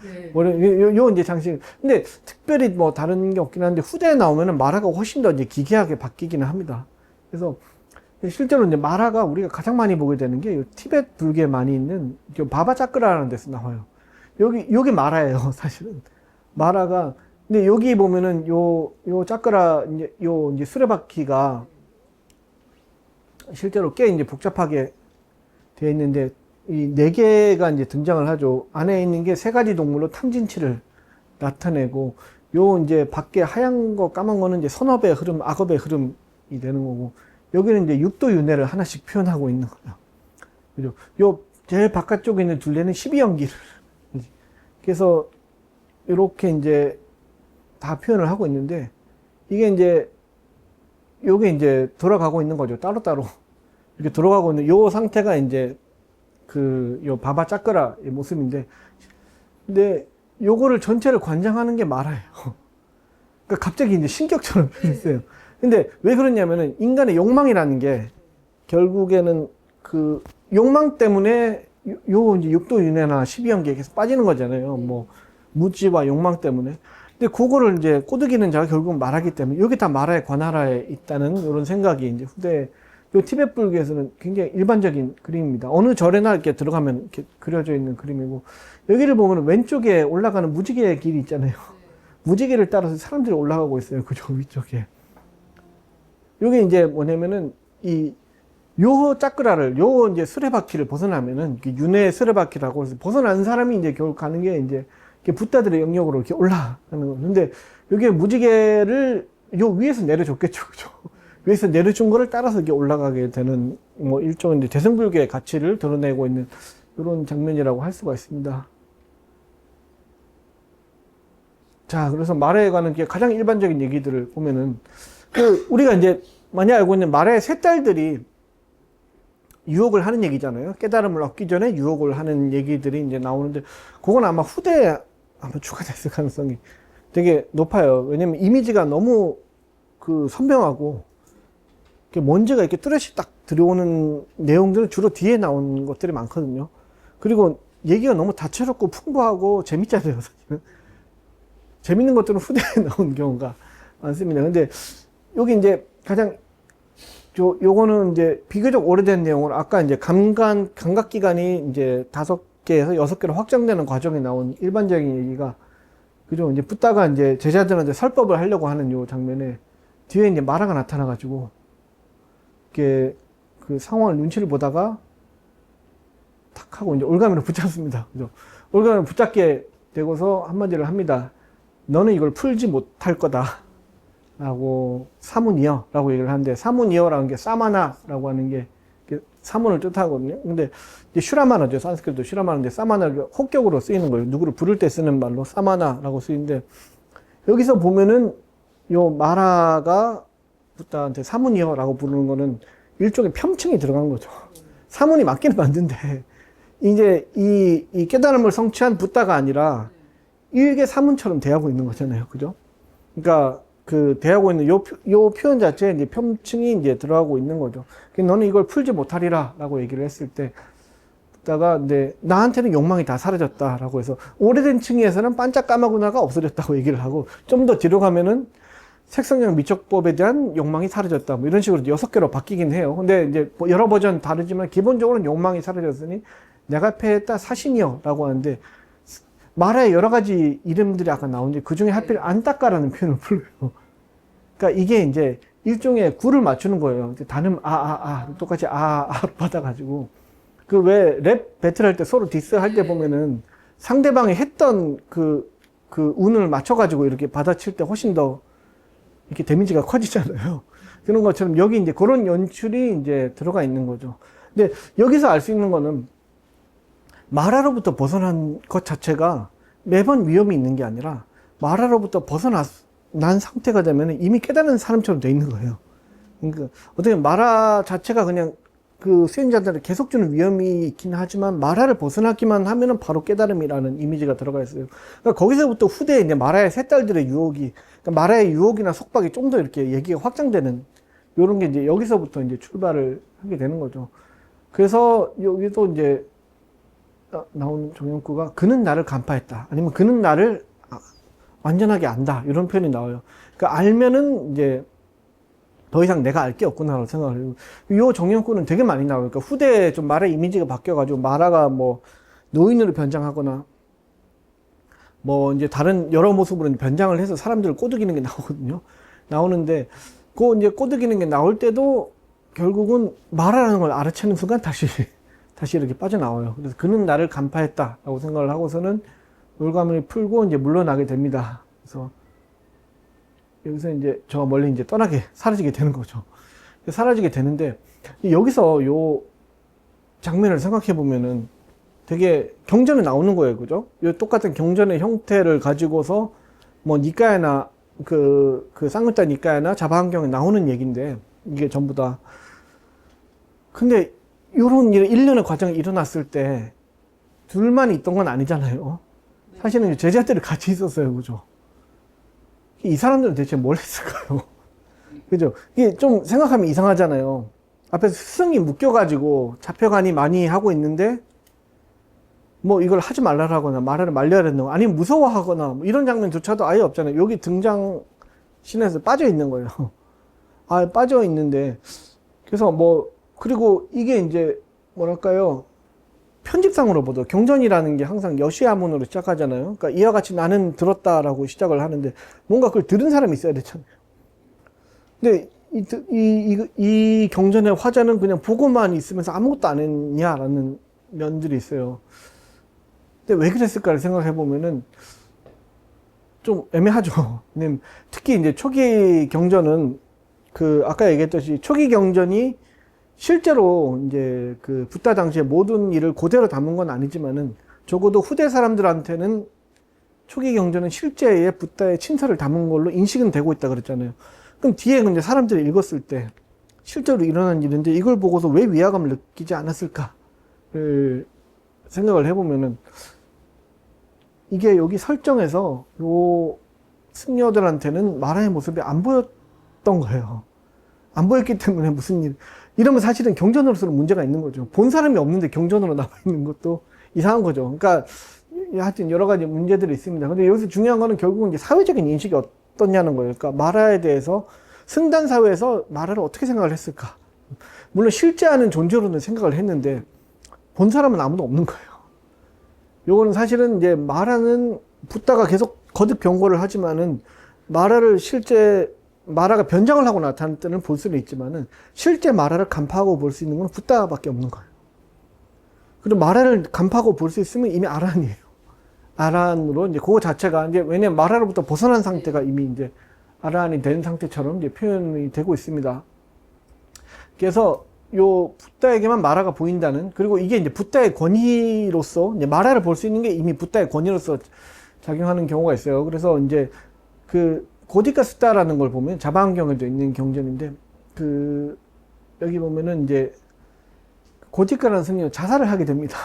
네. 요 이제 장식. 근데 특별히 뭐 다른 게 없긴 한데, 후대에 나오면은 마라가 훨씬 더 이제 기괴하게 바뀌기는 합니다. 그래서 실제로 이제 마라가 우리가 가장 많이 보게 되는 게 요 티베트 불교에 많이 있는 바바자크라라는 데서 나와요. 여기 마라예요, 사실은. 마라가. 근데 여기 보면은 요 자크라, 이제 수레바퀴가 실제로 꽤 이제 복잡하게 되어 있는데, 이 4개가 이제 등장을 하죠. 안에 있는 게 3가지 동물로 탐진치를 나타내고, 요 이제 밖에 하얀 거 까만 거는 이제 선업의 흐름, 악업의 흐름이 되는 거고, 여기는 이제 육도윤회를 하나씩 표현하고 있는 거예요. 그죠? 요 제일 바깥쪽에 있는 둘레는 12연기를. 그래서 이렇게 이제 다 표현을 하고 있는데, 이게 이제 요게 이제 돌아가고 있는 거죠. 따로따로 이렇게 돌아가고 있는 요 상태가 이제 요 바바 짜크라의 모습인데, 근데 요거를 전체를 관장하는 게 마라예요. 그러니까 갑자기 이제 신격처럼 변했어요. 근데 왜 그러냐면은 인간의 욕망이라는 게 결국에는 그 욕망 때문에 요 이제 육도윤회나 12연계에 계속 빠지는 거잖아요. 뭐 무지와 욕망 때문에. 근데 그거를 이제 꼬드기는 자가 결국은 말하기 때문에 여기 다 말하의 관할하에 있다는 이런 생각이 이제 후대 요 티베트 불교에서는 굉장히 일반적인 그림입니다. 어느 절에나 이렇게 들어가면 이렇게 그려져 있는 그림이고 여기를 보면 왼쪽에 올라가는 무지개의 길이 있잖아요. 무지개를 따라서 사람들이 올라가고 있어요. 그죠 위쪽에. 요게 이제 뭐냐면은 요 짜크라를 요 이제 수레바퀴를 벗어나면은 윤회 수레바퀴라고 해서 벗어난 사람이 이제 결국 가는 게 이제 붓다들의 영역으로 이렇게 올라가는 거. 근데 여기 무지개를 요 위에서 내려줬겠죠, 그죠? 위에서 내려준 거를 따라서 이렇게 올라가게 되는 뭐 일종의 이제 대승불교의 가치를 드러내고 있는 이런 장면이라고 할 수가 있습니다. 자, 그래서 말에 관한 게 가장 일반적인 얘기들을 보면은 우리가 이제 많이 알고 있는 말의 세 딸들이 유혹을 하는 얘기잖아요. 깨달음을 얻기 전에 유혹을 하는 얘기들이 이제 나오는데, 그건 아마 후대에 아마 추가됐을 가능성이 되게 높아요. 왜냐면 이미지가 너무 선명하고, 먼지가 이렇게 뚜렷이 딱 들어오는 내용들은 주로 뒤에 나오는 것들이 많거든요. 그리고 얘기가 너무 다채롭고 풍부하고 재밌잖아요, 사실은. 재밌는 것들은 후대에 나오는 경우가 많습니다. 근데 여기 이제 가장 요거는 이제 비교적 오래된 내용으로 아까 이제 감각기관이 이제 5개에서 6개로 확장되는 과정에 나온 일반적인 얘기가 그죠. 이제 붓다가 이제 제자들한테 설법을 하려고 하는 요 장면에 뒤에 이제 마라가 나타나가지고 이렇게 그 상황을 눈치를 보다가 탁 하고 이제 올가미를 붙잡습니다. 그죠. 올가미를 붙잡게 되고서 한마디를 합니다. 너는 이걸 풀지 못할 거다. 라고 사문이여라고 얘기를 하는데 사문이여라는 게 사마나라고 하는 게 사문을 뜻하거든요. 근데 이제 슈라마나죠. 산스크리트 슈라마나인데 사마나가 혹격으로 쓰이는 거예요. 누구를 부를 때 쓰는 말로 사마나라고 쓰이는데 여기서 보면은 요 마라가 붓다한테 사문이여라고 부르는 거는 일종의 편칭이 들어간 거죠. 사문이 맞기는 맞는데 이제 이 깨달음을 성취한 붓다가 아니라 일개 사문처럼 대하고 있는 거잖아요. 그죠? 그러니까 대하고 있는 요 표현 자체에 이제 편칭이 이제 들어가고 있는 거죠. 너는 이걸 풀지 못하리라 라고 얘기를 했을 때, 붓다가 근데 나한테는 욕망이 다 사라졌다 라고 해서 오래된 층에서는 반짝까마구나가 없어졌다고 얘기를 하고 좀 더 뒤로 가면은 색성형 미적법에 대한 욕망이 사라졌다. 뭐 이런 식으로 6개로 바뀌긴 해요. 근데 이제 뭐 여러 버전 다르지만 기본적으로는 욕망이 사라졌으니 내가 패했다 사신이여 라고 하는데 말에 여러 가지 이름들이 아까 나오는데 그 중에 하필 안닦아라는 표현을 불러요. 그러니까 이게 이제 일종의 구를 맞추는 거예요. 단음 똑같이 받아가지고 그 왜 랩 배틀할 때 서로 디스할 때 보면은 상대방이 했던 그 운을 맞춰가지고 이렇게 받아칠 때 훨씬 더 이렇게 데미지가 커지잖아요. 그런 것처럼 여기 이제 그런 연출이 이제 들어가 있는 거죠. 근데 여기서 알 수 있는 거는 마라로부터 벗어난 것 자체가 매번 위험이 있는 게 아니라 마라로부터 벗어난 상태가 되면 이미 깨달은 사람처럼 돼 있는 거예요. 그러니까 어떻게 마라 자체가 그냥 그 수행자들을 계속 주는 위험이 있긴 하지만 마라를 벗어나기만 하면은 바로 깨달음이라는 이미지가 들어가 있어요. 그러니까 거기서부터 후대에 이제 마라의 세 딸들의 유혹이, 그러니까 마라의 유혹이나 속박이 좀 더 이렇게 얘기가 확장되는 이런 게 이제 여기서부터 이제 출발을 하게 되는 거죠. 그래서 여기도 이제 나오는 정연구가 그는 나를 간파했다. 아니면 그는 나를 완전하게 안다. 이런 표현이 나와요. 그러니까 알면은 이제 더 이상 내가 알 게 없구나라고 생각을 해요. 이 정연구는 되게 많이 나와요. 그러니까 후대에 좀 마라의 이미지가 바뀌어가지고 마라가 뭐 노인으로 변장하거나 뭐 이제 다른 여러 모습으로 변장을 해서 사람들을 꼬드기는 게 나오거든요. 나오는데 그 이제 꼬드기는 게 나올 때도 결국은 마라라는 걸 알아채는 순간 다시 이렇게 빠져나와요. 그래서 그는 나를 간파했다라고 생각을 하고서는 올가미를 풀고 이제 물러나게 됩니다. 그래서 여기서 이제 저 멀리 이제 떠나게 사라지게 되는 거죠. 사라지게 되는데 여기서 요 장면을 생각해 보면은 되게 경전에 나오는 거예요. 그죠? 요 똑같은 경전의 형태를 가지고서 뭐 니까야나 그 쌍근따 니까야나 자바한경에 나오는 얘기인데 이게 전부 다. 근데 요런 일련의 과정이 일어났을 때 둘만 있던 건 아니잖아요. 사실은 제자들이 같이 있었어요. 그죠? 이 사람들은 대체 뭘 했을까요? 그죠? 이게 좀 생각하면 이상하잖아요. 앞에서 스승이 묶여가지고 잡혀가니 많이 하고 있는데 뭐 이걸 하지 말라라거나 말을 말려야 된다고 아니면 무서워하거나 뭐 이런 장면조차도 아예 없잖아요. 여기 등장 씬에서 빠져 있는 거예요. 아, 빠져 있는데 그래서 뭐 그리고 이게 이제 뭐랄까요? 편집상으로 보도 경전이라는 게 항상 여시아문으로 시작하잖아요. 그러니까 이와 같이 나는 들었다라고 시작을 하는데 뭔가 그걸 들은 사람이 있어야 되잖아요. 근데 이 경전의 화자는 그냥 보고만 있으면서 아무것도 안 했냐라는 면들이 있어요. 근데 왜 그랬을까를 생각해 보면은 좀 애매하죠. 특히 이제 초기 경전은 그 아까 얘기했듯이 초기 경전이 실제로 이제 그 붓다 당시에 모든 일을 그대로 담은 건 아니지만은 적어도 후대 사람들한테는 초기 경전은 실제의 붓다의 친서를 담은 걸로 인식은 되고 있다 그랬잖아요. 그럼 뒤에 이제 사람들이 읽었을 때 실제로 일어난 일인데 이걸 보고서 왜 위화감을 느끼지 않았을까를 생각을 해보면은 이게 여기 설정에서 요 승려들한테는 마라의 모습이 안 보였던 거예요. 안 보였기 때문에 무슨 일 이러면 사실은 경전으로서는 문제가 있는 거죠. 본 사람이 없는데 경전으로 나와 있는 것도 이상한 거죠. 그러니까 하여튼 여러 가지 문제들이 있습니다. 근데 여기서 중요한 거는 결국은 이제 사회적인 인식이 어떻냐는 거예요. 그러니까 마라에 대해서 승단 사회에서 마라를 어떻게 생각을 했을까? 물론 실제하는 존재로는 생각을 했는데 본 사람은 아무도 없는 거예요. 요거는 사실은 이제 마라는 붓다가 계속 거듭 경고를 하지만은 마라를 실제 마라가 변장을 하고 나타날 때는 볼 수는 있지만은 실제 마라를 간파하고 볼 수 있는 건 붓다밖에 없는 거예요. 그리고 마라를 간파하고 볼 수 있으면 이미 아란이에요. 아란으로 이제 그거 자체가 이제 왜냐면 마라로부터 벗어난 상태가 이미 이제 아란이 된 상태처럼 이제 표현이 되고 있습니다. 그래서 요 붓다에게만 마라가 보인다는 그리고 이게 이제 붓다의 권위로서 이제 마라를 볼 수 있는 게 이미 붓다의 권위로서 작용하는 경우가 있어요. 그래서 이제 그 고디카 스타라는 걸 보면 자바안경에도 있는 경전인데 그 여기 보면은 이제 고디카라는 승려 자살을 하게 됩니다.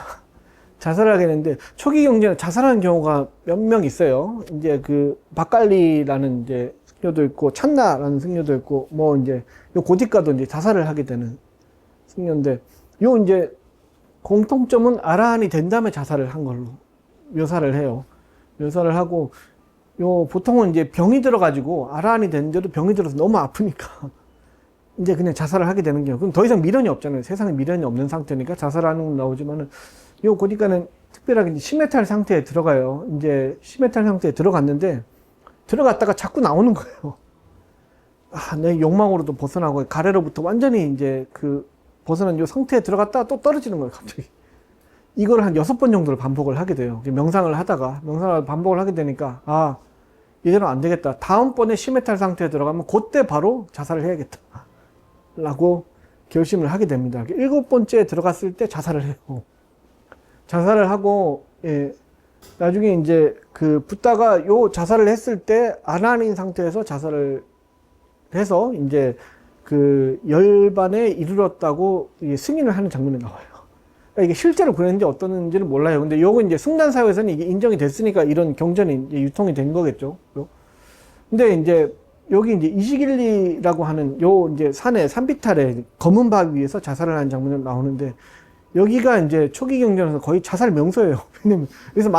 자살을 하게 되는데 초기 경전에 자살하는 경우가 몇 명 있어요. 이제 그 바칼리라는 이제 승려도 있고 찬나라는 승려도 있고 뭐 이제 요 고디카도 이제 자살을 하게 되는 승려인데 요 이제 공통점은 아라한이 된 다음에 자살을 한 걸로 묘사를 해요. 묘사를 하고 요 보통은 이제 병이 들어가지고 아라한이 됐는데도 병이 들어서 너무 아프니까 이제 그냥 자살을 하게 되는 경우. 그럼 더 이상 미련이 없잖아요. 세상에 미련이 없는 상태니까 자살하는 건 나오지만은 요 고디카는 특별하게 이제 시메탈 상태에 들어가요. 이제 시메탈 상태에 들어갔는데 들어갔다가 자꾸 나오는 거예요. 아, 내 욕망으로도 벗어나고 가래로부터 완전히 이제 그 벗어난 요 상태에 들어갔다가 또 떨어지는 거예요. 갑자기. 이걸 한 6번 정도를 반복을 하게 돼요. 명상을 하다가 명상을 반복을 하게 되니까 아 이대로 안 되겠다. 다음번에 시메탈 상태에 들어가면 그때 바로 자살을 해야겠다 라고 결심을 하게 됩니다. 7번째에 들어갔을 때 자살을 해요. 자살을 하고 예, 나중에 이제 그 붓다가 요 자살을 했을 때 아란인 상태에서 자살을 해서 이제 그 열반에 이르렀다고 승인을 하는 장면이 나와요. 그러니까 이게 실제로 그랬는지 어떠는지는 몰라요. 근데 요거 이제 승단 사회에서는 이게 인정이 됐으니까 이런 경전이 이제 유통이 된 거겠죠. 근데 이제 여기 이제 이시길리라고 하는 요 이제 산에 산비탈에 검은 바위 위에서 자살을 하는 장면이 나오는데 여기가 이제 초기 경전에서 거의 자살 명소예요. 왜냐면 여기서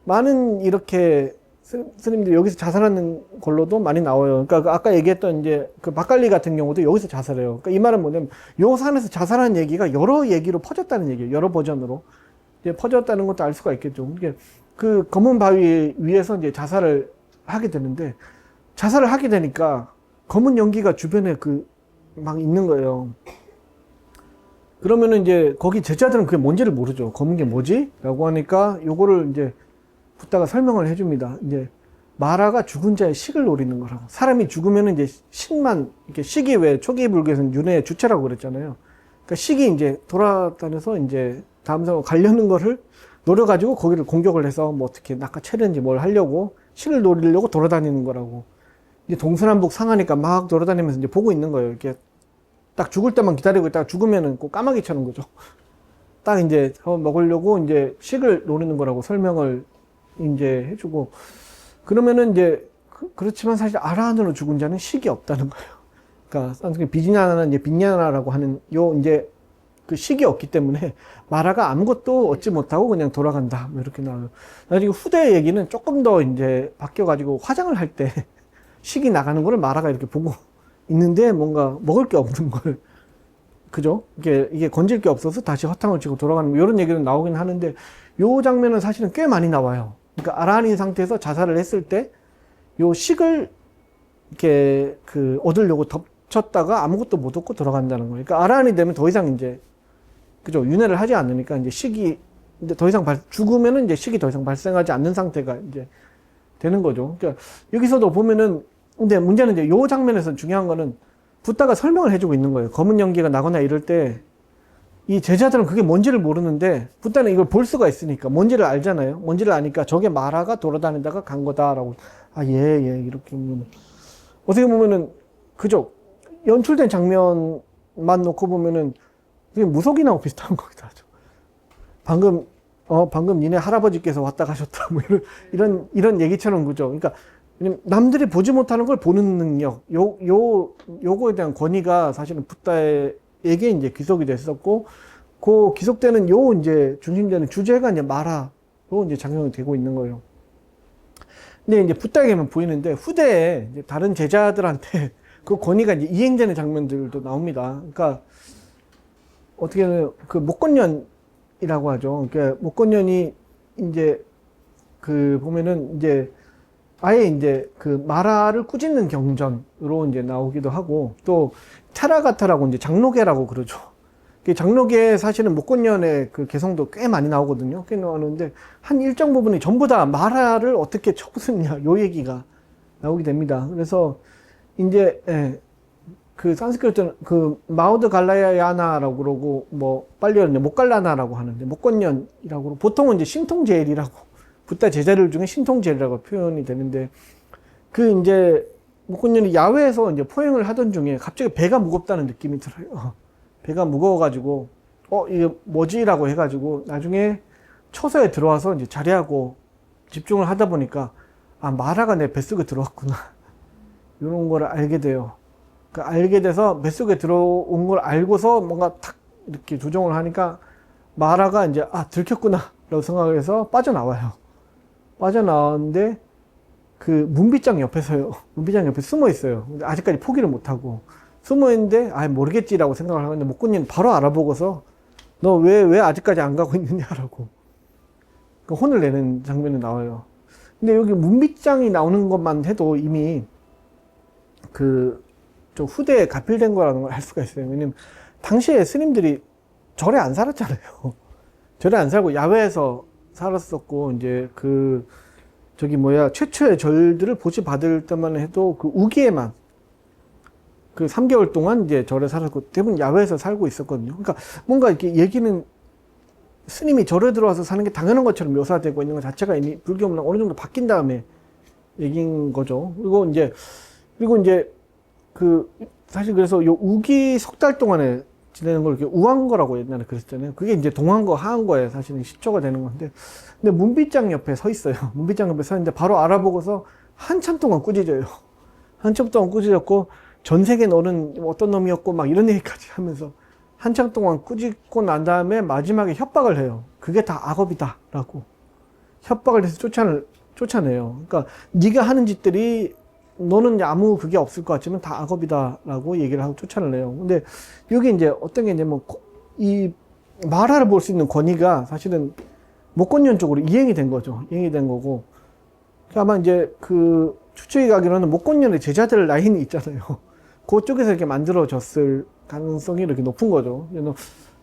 많은 이렇게 스님들이 여기서 자살하는 걸로도 많이 나와요. 그러니까 아까 얘기했던 이제 그 바칼리 같은 경우도 여기서 자살해요. 그러니까 이 말은 뭐냐면 요 산에서 자살하는 얘기가 여러 얘기로 퍼졌다는 얘기예요. 여러 버전으로 이제 퍼졌다는 것도 알 수가 있겠죠. 이게 그 검은 바위 위에서 이제 자살을 하게 되는데 자살을 하게 되니까 검은 연기가 주변에 그 막 있는 거예요. 그러면은 이제 거기 제자들은 그게 뭔지를 모르죠. 검은 게 뭐지? 라고 하니까 요거를 이제 붓다가 설명을 해줍니다. 이제 마라가 죽은 자의 식을 노리는 거라고. 사람이 죽으면은 이제 식만 이렇게 식이 왜 초기 불교에서는 윤회의 주체라고 그랬잖아요. 그러니까 식이 이제 돌아다녀서 이제 다음 생으로 가려는 거를 노려가지고 거기를 공격을 해서 뭐 어떻게 낚아채는지 뭘 하려고 식을 노리려고 돌아다니는 거라고. 이제 동서남북 상하니까 막 돌아다니면서 이제 보고 있는 거예요. 이렇게 딱 죽을 때만 기다리고 있다가 죽으면은 꼭 까마귀 쳐는 거죠. 딱 이제 먹으려고 이제 식을 노리는 거라고 설명을 이제 해주고 그러면은 이제 그렇지만 사실 아라한으로 죽은 자는 식이 없다는 거예요. 그러니까 산스크릿 비지냐나는 이제 빈냐나라고 하는 요 이제 그 식이 없기 때문에 마라가 아무것도 얻지 못하고 그냥 돌아간다. 뭐 이렇게 나와요. 나중에 후대 얘기는 조금 더 이제 바뀌어가지고 화장을 할 때 식이 나가는 거를 마라가 이렇게 보고 있는데 뭔가 먹을 게 없는 걸. 그죠? 이게 건질 게 없어서 다시 허탕을 치고 돌아가는 뭐 이런 얘기는 나오긴 하는데 요 장면은 사실은 꽤 많이 나와요. 그러니까 아라한인 상태에서 자살을 했을 때 요 식을 이렇게 그 얻으려고 덮쳤다가 아무것도 못 얻고 돌아간다는 거예요. 그러니까 아라한이 되면 더 이상 이제 그죠? 윤회를 하지 않으니까 이제 식이 이제 더 이상 죽으면은 이제 식이 더 이상 발생하지 않는 상태가 이제 되는 거죠. 그러니까 여기서도 보면은 근데 문제는 이제 요 장면에서 중요한 거는 붓다가 설명을 해주고 있는 거예요. 검은 연기가 나거나 이럴 때 이 제자들은 그게 뭔지를 모르는데 붓다는 이걸 볼 수가 있으니까 뭔지를 알잖아요. 뭔지를 아니까 저게 마라가 돌아다니다가 간 거다라고 예 이렇게 보면 어떻게 보면은 그죠? 연출된 장면만 놓고 보면은 그게 무속인하고 비슷한 거기도 하죠. 방금 니네 할아버지께서 왔다 가셨다 뭐 이런 얘기처럼 그죠? 그러니까 남들이 보지 못하는 걸 보는 능력 요거에 대한 권위가 사실은 붓다에게 이제 귀속이 됐었고 그 귀속되는 요 이제 중심되는 주제가 이제 마라로 이제 작용이 되고 있는 거예요. 근데 이제 붓다에게만 보이는데 후대에 이제 다른 제자들한테 그 권위가 이제 이행되는 장면들도 나옵니다. 그러니까 어떻게는 그 목건년이라고 하죠. 그러니까 목건년이 이제 그 보면은 이제 아예 이제 그 마라를 꾸짖는 경전으로 이제 나오기도 하고 또 차라가타라고 이제 장로계라고 그러죠. 장로계 사실은 목건년의 그 개성도 꽤 많이 나오거든요. 꽤 나오는데 한 일정 부분이 전부 다 마라를 어떻게 쳐부수냐 요 얘기가 나오게 됩니다. 그래서 이제 그 산스크리트는 그 마우드 갈라야나라고 그러고 뭐 빨리는 목갈라나라고 하는데 목건년이라고 그러고 보통은 이제 신통제일이라고 붓다 제자들 중에 신통제일이라고 표현이 되는데 그 이제 목건년이 야외에서 이제 포행을 하던 중에 갑자기 배가 무겁다는 느낌이 들어요. 배가 무거워가지고 이게 뭐지라고 해가지고 나중에 처소에 들어와서 이제 자리하고 집중을 하다 보니까 마라가 내 뱃속에 들어왔구나 이런 걸 알게 돼요. 알게 돼서 뱃속에 들어온 걸 알고서 뭔가 탁 이렇게 조정을 하니까 마라가 이제 들켰구나 라고 생각을 해서 빠져나와요. 빠져나왔는데 그 문빗장 옆에서요. 문빗장 옆에 숨어 있어요. 근데 아직까지 포기를 못하고 숨어 있는데 모르겠지라고 생각을 하는데 목군님 바로 알아보고서 너 왜 아직까지 안 가고 있느냐라고 그 혼을 내는 장면이 나와요. 근데 여기 문빗장이 나오는 것만 해도 이미 그 좀 후대에 가필된 거라는 걸 알 수가 있어요. 왜냐면 당시에 스님들이 절에 안 살았잖아요. 절에 안 살고 야외에서 살았었고 이제 그 최초의 절들을 보시받을 때만 해도 그 우기에만 그 3개월 동안 이제 절에 살았고 대부분 야외에서 살고 있었거든요. 그러니까 뭔가 이렇게 얘기는 스님이 절에 들어와서 사는 게 당연한 것처럼 묘사되고 있는 것 자체가 이미 불교문화 어느 정도 바뀐 다음에 얘기인 거죠. 그리고 이제 그 사실 그래서 요 우기 석 달 동안에 지내는 걸 이렇게 우한거라고 옛날에 그랬잖아요. 그게 이제 동한거, 하한거에 사실은 시초가 되는 건데, 근데 문빗장 옆에 서 있어요. 문빗장 옆에 서 있는데 바로 알아보고서 한참 동안 꾸짖어요. 한참 동안 꾸짖었고, 전 세계 너는 어떤 놈이었고 막 이런 얘기까지 하면서 한참 동안 꾸짖고 난 다음에 마지막에 협박을 해요. 그게 다 악업이다라고 협박을 해서 쫓아내요. 그러니까 네가 하는 짓들이 너는 아무 그게 없을 것 같지만 다 악업이다라고 얘기를 하고 쫓아내요. 근데 여기 이제 어떤 게 이제 이 마라를 볼 수 있는 권위가 사실은 목건년 쪽으로 이행이 된 거죠. 이행이 된 거고. 아마 이제 그 추측이 가기로는 목건년의 제자들 라인이 있잖아요. 그쪽에서 이렇게 만들어졌을 가능성이 이렇게 높은 거죠.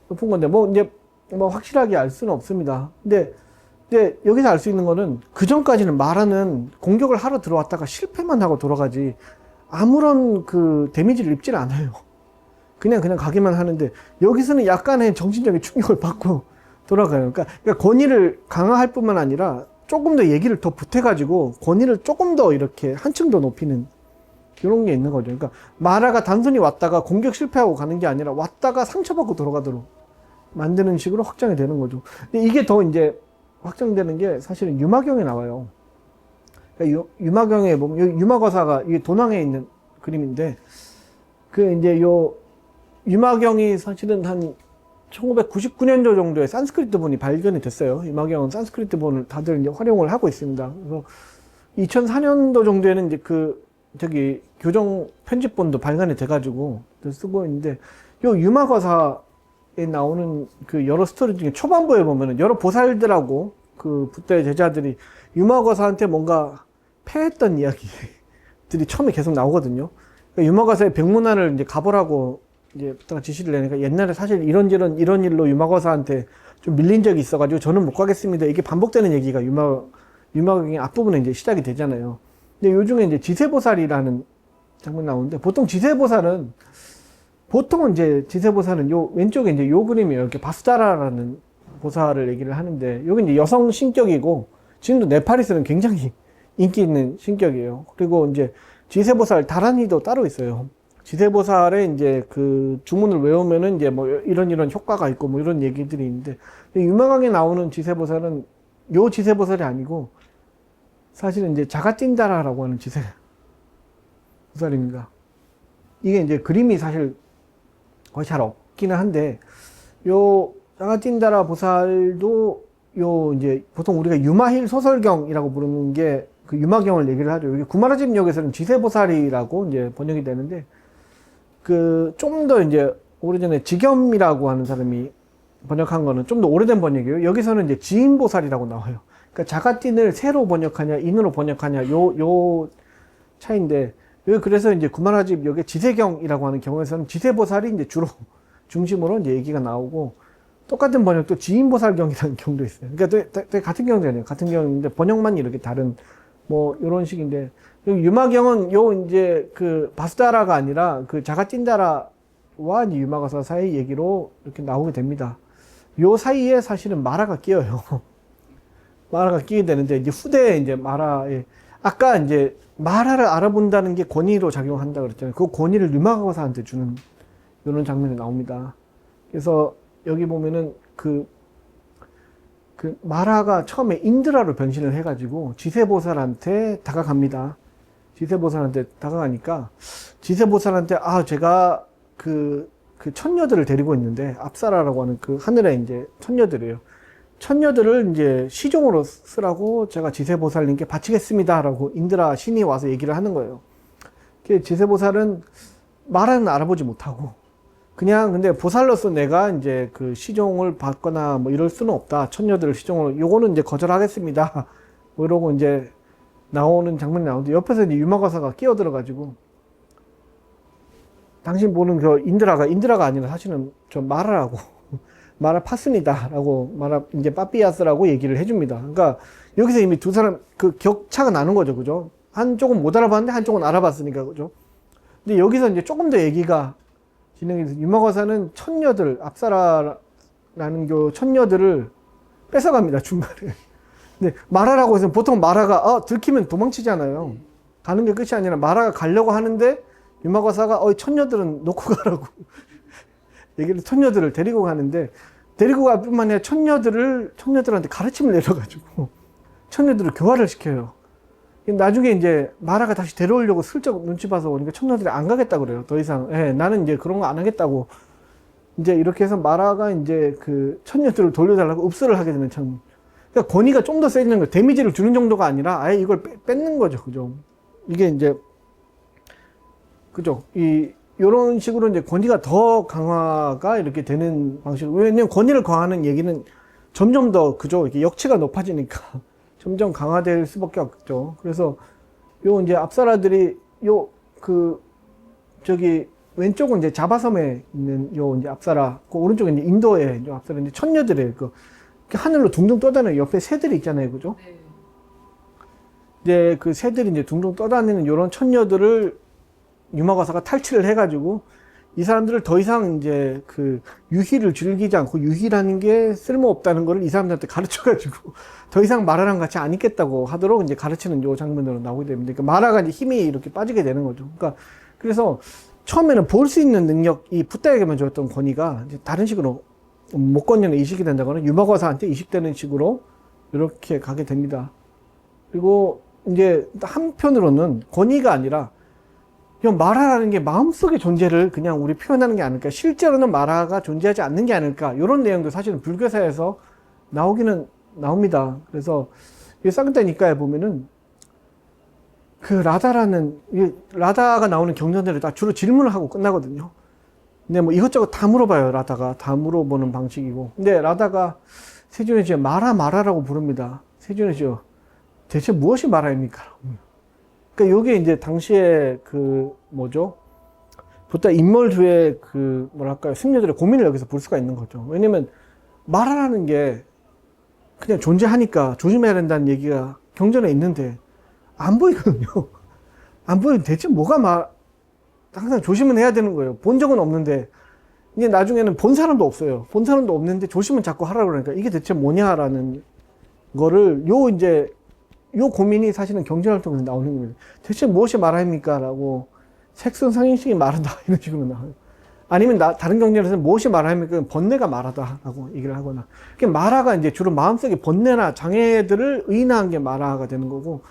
높은 건데 이제 확실하게 알 수는 없습니다. 근데 여기서 알 수 있는 거는 그 전까지는 마라는 공격을 하러 들어왔다가 실패만 하고 돌아가지 아무런 그 데미지를 입질 않아요. 그냥 가기만 하는데 여기서는 약간의 정신적인 충격을 받고 돌아가요. 그러니까 권위를 강화할 뿐만 아니라 조금 더 얘기를 더 보태가지고 권위를 조금 더 이렇게 한층 더 높이는 이런 게 있는 거죠. 그러니까 마라가 단순히 왔다가 공격 실패하고 가는 게 아니라 왔다가 상처받고 돌아가도록 만드는 식으로 확장이 되는 거죠. 근데 이게 더 이제 확장되는 게 사실은 유마경에 나와요. 그러니까 유마경에 보면 유마거사가 이게 도낭에 있는 그림인데 그 이제 요 유마경이 사실은 한 1999년도 정도에 산스크리트본이 발견이 됐어요. 유마경은 산스크리트본을 다들 이제 활용을 하고 있습니다. 그래서 2004년도 정도에는 이제 그 저기 교정 편집본도 발간이 돼가지고 쓰고 있는데 요 유마거사에 나오는 그 여러 스토리 중에 초반부에 보면은 여러 보살들하고 그 붓다의 제자들이 유마거사한테 뭔가 패했던 이야기들이 처음에 계속 나오거든요. 그러니까 유마거사의 백문화를 이제 가보라고 이제 붓다가 지시를 내니까 옛날에 사실 이런 일로 유마거사한테 좀 밀린 적이 있어가지고 저는 못 가겠습니다. 이게 반복되는 얘기가 유마경의 앞부분에 이제 시작이 되잖아요. 근데 요중에 이제 지세보살이라는 장면이 나오는데 보통은 이제 지세보살은 요 왼쪽에 이제 요 그림이에요. 이렇게 바수다라라는 보살을 얘기를 하는데 여기 이제 여성 신격이고 지금도 네팔에서는 굉장히 인기 있는 신격이에요. 그리고 이제 지세보살 다란이도 따로 있어요. 지세보살의 이제 그 주문을 외우면은 이제 뭐 이런 효과가 있고 뭐 이런 얘기들이 있는데 유마강에 나오는 지세보살은 요 지세보살이 아니고 사실은 이제 자가틴다라라고 하는 지세보살입니다. 이게 이제 그림이 사실 거의 잘 없기는 한데 요 자가틴다라 보살도 요 이제 보통 우리가 유마힐 소설경이라고 부르는 게 그 유마경을 얘기를 하죠. 여기 구마라집역에서는 지세보살이라고 이제 번역이 되는데 그 좀 더 이제 오래전에 지겸이라고 하는 사람이 번역한 거는 좀 더 오래된 번역이에요. 여기서는 이제 지인보살이라고 나와요. 그러니까 자가틴을 세로 번역하냐 인으로 번역하냐 요 차이인데 여기 그래서 이제 구마라집 역의 지세경이라고 하는 경우에서는 지세보살이 이제 주로 중심으로 이제 얘기가 나오고 똑같은 번역도 지인보살경이라는 경우도 있어요. 그러니까 되게 같은 경우잖아요. 같은 경우인데 번역만 이렇게 다른 뭐 이런 식인데 유마경은 요 이제 그 바수다라가 아니라 그 자가틴다라와 이제 유마거사 사이 얘기로 이렇게 나오게 됩니다. 요 사이에 사실은 마라가 끼어요. 마라가 끼게 되는데 이제 후대에 이제 마라에 아까 이제 마라를 알아본다는 게 권위로 작용한다 그랬잖아요. 그 권위를 유마거사한테 주는 이런 장면이 나옵니다. 그래서 여기 보면은 그 마라가 처음에 인드라로 변신을 해가지고 지세보살한테 다가갑니다. 지세보살한테 다가가니까 지세보살한테 제가 그 천녀들을 데리고 있는데 압사라라고 하는 그 하늘에 이제 천녀들이에요. 천녀들을 이제 시종으로 쓰라고 제가 지세보살님께 바치겠습니다라고 인드라 신이 와서 얘기를 하는 거예요. 지세보살은 마라는 알아보지 못하고 그냥 근데 보살로서 내가 이제 그 시종을 받거나 뭐 이럴 수는 없다. 천녀들을 시종으로 요거는 이제 거절하겠습니다. 뭐 이러고 이제 나오는 장면이 나오는데 옆에서 이제 유마거사가 끼어들어가지고 당신 보는 그 인드라가 아니라 사실은 저 마라라고 마라 파슨이다라고 마라 이제 빠삐아스라고 얘기를 해줍니다. 그러니까 여기서 이미 두 사람 그 격차가 나는 거죠, 그죠? 한쪽은 못 알아봤는데 한쪽은 알아봤으니까 그죠? 근데 여기서 이제 조금 더 얘기가 진행이 돼서 유마거사는 천녀들 압사라라는 그 천녀들을 뺏어갑니다 중간에. 근데 마라라고 해서 보통 마라가 들키면 도망치잖아요. 가는 게 끝이 아니라 마라가 가려고 하는데 유마거사가 천녀들은 놓고 가라고 얘기를 천녀들을 데리고 가는데 데리고 갈 뿐만 아니라 천녀들한테 가르침을 내려가지고 천녀들을 교화를 시켜요. 나중에 이제 마라가 다시 데려오려고 슬쩍 눈치 봐서 오니까 천녀들이 안 가겠다 그래요. 더 이상 나는 이제 그런 거 안 하겠다고 이제 이렇게 해서 마라가 이제 그 천녀들을 돌려달라고 읍설을 하게 되는 참. 그러니까 권위가 좀 더 세지는 거예요. 데미지를 주는 정도가 아니라 아예 이걸 뺏는 거죠, 그죠? 이게 이제 그죠? 요런 식으로 이제 권위가 더 강화가 이렇게 되는 방식. 왜냐면 권위를 강화하는 얘기는 점점 더 그죠? 이렇게 역치가 높아지니까 점점 강화될 수밖에 없죠. 그래서 요 이제 압사라들이 저기 왼쪽은 이제 자바섬에 있는 요 이제 압사라, 그 오른쪽에 이제 인도에 이제 압사라 이제 천녀들의 그 하늘로 둥둥 떠다니는 옆에 새들이 있잖아요, 그죠? 네. 이제 그 새들이 이제 둥둥 떠다니는 요런 천녀들을 유마거사가 탈취를 해가지고 이 사람들을 더 이상 이제 그 유희를 즐기지 않고 유희라는 게 쓸모없다는 거를 이 사람들한테 가르쳐가지고 더 이상 마라랑 같이 안 있겠다고 하도록 이제 가르치는 요 장면으로 나오게 됩니다. 그러니까 마라가 이제 힘이 이렇게 빠지게 되는 거죠. 그러니까 그래서 처음에는 볼 수 있는 능력, 이 붓다에게만 줬던 권위가 이제 다른 식으로 못 건너는 이식이 된다거나 유마거사한테 이식되는 식으로 이렇게 가게 됩니다. 그리고 이제 한편으로는 권위가 아니라 이건 마라라는 게 마음속의 존재를 그냥 우리 표현하는 게 아닐까. 실제로는 마라가 존재하지 않는 게 아닐까. 이런 내용도 사실은 불교사에서 나오기는 나옵니다. 그래서 이 쌍따 니까에 보면은 그 라다가 나오는 경전들을 다 주로 질문을 하고 끝나거든요. 근데 뭐 이것저것 다 물어봐요. 라다가 다 물어보는 방식이고. 근데 라다가 세존이죠 마라라고 부릅니다. 세존이죠 대체 무엇이 마라입니까? 그러니까 요게 이제 당시에 그 뭐죠? 부다 인멀주의 그 뭐랄까요 승려들의 고민을 여기서 볼 수가 있는 거죠. 왜냐면 마라라는 게 그냥 존재하니까 조심해야 된다는 얘기가 경전에 있는데 안 보이거든요. 안 보이면 대체 뭐가 항상 조심은 해야 되는 거예요. 본 적은 없는데 이제 나중에는 본 사람도 없어요. 본 사람도 없는데 조심은 자꾸 하라고 그러니까 이게 대체 뭐냐라는 거를 요 고민이 사실은 경전을 통해서 나오는 겁니다. 대체 무엇이 마라입니까? 라고 색선상인식이 마라다 이런 식으로 나와요. 아니면 다른 경전에서는 무엇이 마라입니까? 번뇌가 마라다라고 얘기를 하거나. 마라가 이제 주로 마음속의 번뇌나 장애들을 의인화한 게 마라가 되는 거고,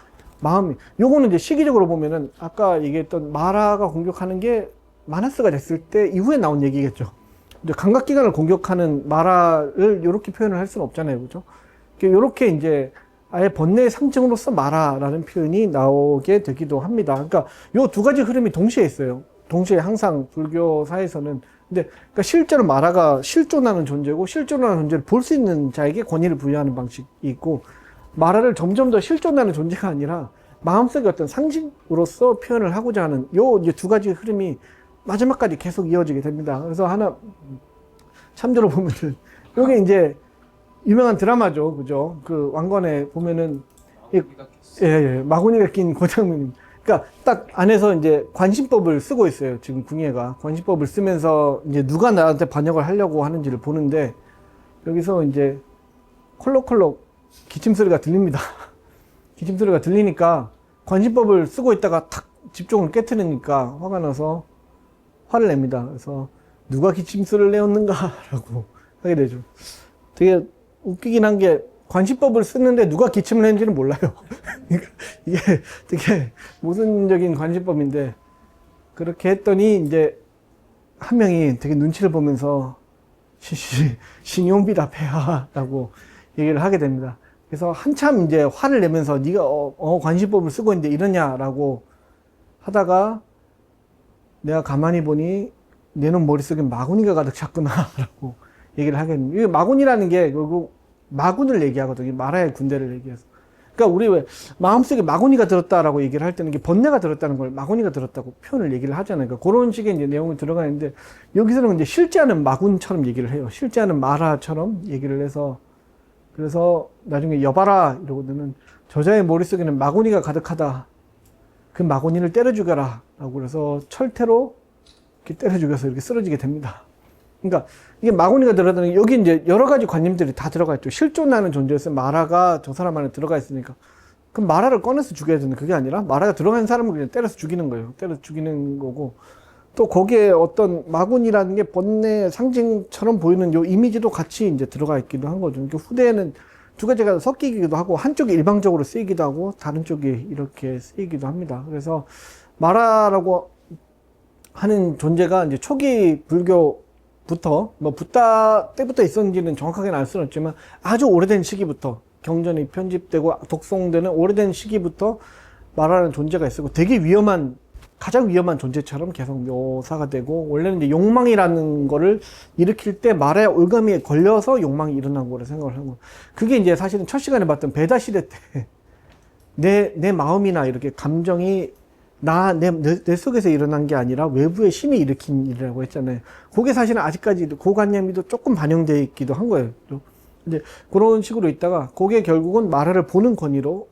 요거는 이제 시기적으로 보면은 아까 얘기했던 마라가 공격하는 게 마나스가 됐을 때 이후에 나온 얘기겠죠. 이제 감각기관을 공격하는 마라를 이렇게 표현을 할 수는 없잖아요. 그죠? 이렇게 이제 아예 번뇌의 상징으로서 마라라는 표현이 나오게 되기도 합니다. 그러니까 요 두 가지 흐름이 동시에 있어요. 동시에 항상 불교사에서는. 근데 그러니까 실제로 마라가 실존하는 존재고 실존하는 존재를 볼 수 있는 자에게 권위를 부여하는 방식이 있고 마라를 점점 더 실존하는 존재가 아니라 마음속의 어떤 상징으로서 표현을 하고자 하는 요 이제 두 가지 흐름이 마지막까지 계속 이어지게 됩니다. 그래서 하나 참조로 보면은 요게 이제 유명한 드라마죠. 그죠? 그 왕건에 보면은 마구니가 낀 고장님. 그러니까 딱 안에서 이제 관심법을 쓰고 있어요. 지금 궁예가 관심법을 쓰면서 이제 누가 나한테 반역을 하려고 하는지를 보는데 여기서 이제 콜록콜록 기침소리가 들립니다. 기침소리가 들리니까 관심법을 쓰고 있다가 탁 집중을 깨트리니까 화가 나서 화를 냅니다. 그래서 누가 기침소리를 내었는가라고 하게 되죠. 되게 웃기긴 한 게 관심법을 쓰는데 누가 기침을 했는지는 몰라요. 이게 되게 모순적인 관심법인데 그렇게 했더니 이제 한 명이 되게 눈치를 보면서 신용비다 폐하라고 얘기를 하게 됩니다. 그래서 한참 이제 화를 내면서 네가 관심법을 쓰고 있는데 이러냐라고 하다가 내가 가만히 보니 내 놈 머릿속에 마구니가 가득 찼구나라고 얘기를 하게 됩니다. 이게 마구니라는 게 결국 마군을 얘기하거든요. 마라의 군대를 얘기해서. 그러니까 우리 왜 마음속에 마구니가 들었다라고 얘기를 할 때는 이게 번뇌가 들었다는 걸 마구니가 들었다고 표현을 얘기를 하잖아요. 그러니까 그런 식의 이제 내용이 들어가 있는데 여기서는 이제 실제하는 마군처럼 얘기를 해요. 실제하는 마라처럼 얘기를 해서 그래서 나중에 여봐라 이러고는 저자의 머릿속에는 마구니가 가득하다. 그 마구니를 때려 죽여라 라고 그래서 철퇴로 이렇게 때려 죽여서 이렇게 쓰러지게 됩니다. 그러니까 이게 마구니가 들어가는 여기 이제 여러 가지 관념들이 다 들어가 있죠. 실존하는 존재였어요. 마라가 저 사람 안에 들어가 있으니까. 그럼 마라를 꺼내서 죽여야 되는 그게 아니라 마라가 들어간 사람을 그냥 때려서 죽이는 거예요. 때려서 죽이는 거고 또 거기에 어떤 마구니라는 게 번뇌 상징처럼 보이는 요 이미지도 같이 이제 들어가 있기도 한 거죠. 그러니까 후대에는 두 가지가 섞이기도 하고 한쪽이 일방적으로 쓰이기도 하고 다른 쪽이 이렇게 쓰이기도 합니다. 그래서 마라라고 하는 존재가 이제 초기 불교부터 뭐 붓다 때부터 있었는지는 정확하게는 알 수는 없지만 아주 오래된 시기부터 경전이 편집되고 독송되는 오래된 시기부터 마라라는 존재가 있었고 되게 가장 위험한 존재처럼 계속 묘사가 되고 원래는 이제 욕망이라는 거를 일으킬 때 마라의 올가미에 걸려서 욕망이 일어난 거라 생각을 하고 그게 이제 사실은 첫 시간에 봤던 베다 시대 때 내 마음이나 이렇게 감정이 내 속에서 일어난 게 아니라 외부의 신이 일으킨 일이라고 했잖아요. 그게 사실은 아직까지 고관념이도 조금 반영되어 있기도 한 거예요. 근데 그런 식으로 있다가 그게 결국은 마라를 보는 권위로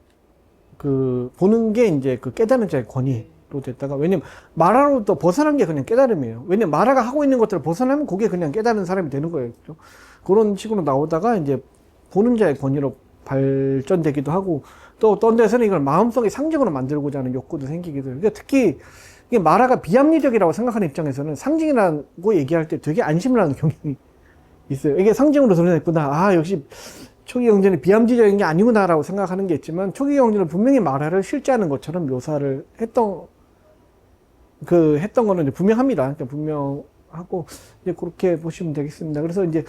보는 게 이제 그 깨달은 자의 권위로 됐다가 왜냐면 마라로부터 벗어난 게 그냥 깨달음이에요. 왜냐면 마라가 하고 있는 것들을 벗어나면 그게 그냥 깨달은 사람이 되는 거예요. 그렇죠? 그런 식으로 나오다가 이제 보는 자의 권위로 발전되기도 하고 또 어떤 데서는 이걸 마음속의 상징으로 만들고자 하는 욕구도 생기기도 해요. 그러니까 특히 이게 마라가 비합리적이라고 생각하는 입장에서는 상징이라고 얘기할 때 되게 안심을 하는 경향이 있어요. 이게 상징으로 드러냈구나. 아, 역시 초기 경전이 비합리적인 게 아니구나라고 생각하는 게 있지만 초기 경전은 분명히 마라를 실제하는 것처럼 묘사를 했던 그 했던 거는 이제 분명합니다. 그러니까 분명하고 이제 그렇게 보시면 되겠습니다. 그래서 이제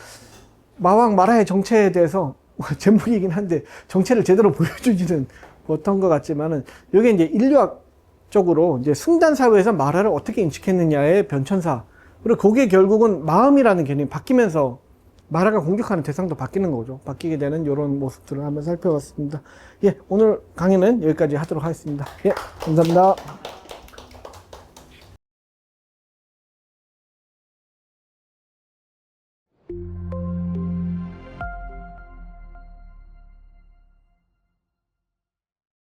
마왕 마라의 정체에 대해서 제목이긴 한데 정체를 제대로 보여주지는 못한 것 같지만은 이게 이제 인류학적으로 이제 승단 사회에서 마라를 어떻게 인식했느냐의 변천사, 그리고 그게 결국은 마음이라는 개념이 바뀌면서 마라가 공격하는 대상도 바뀌는 거죠. 바뀌게 되는 이런 모습들을 한번 살펴봤습니다. 예, 오늘 강의는 여기까지 하도록 하겠습니다. 예, 감사합니다.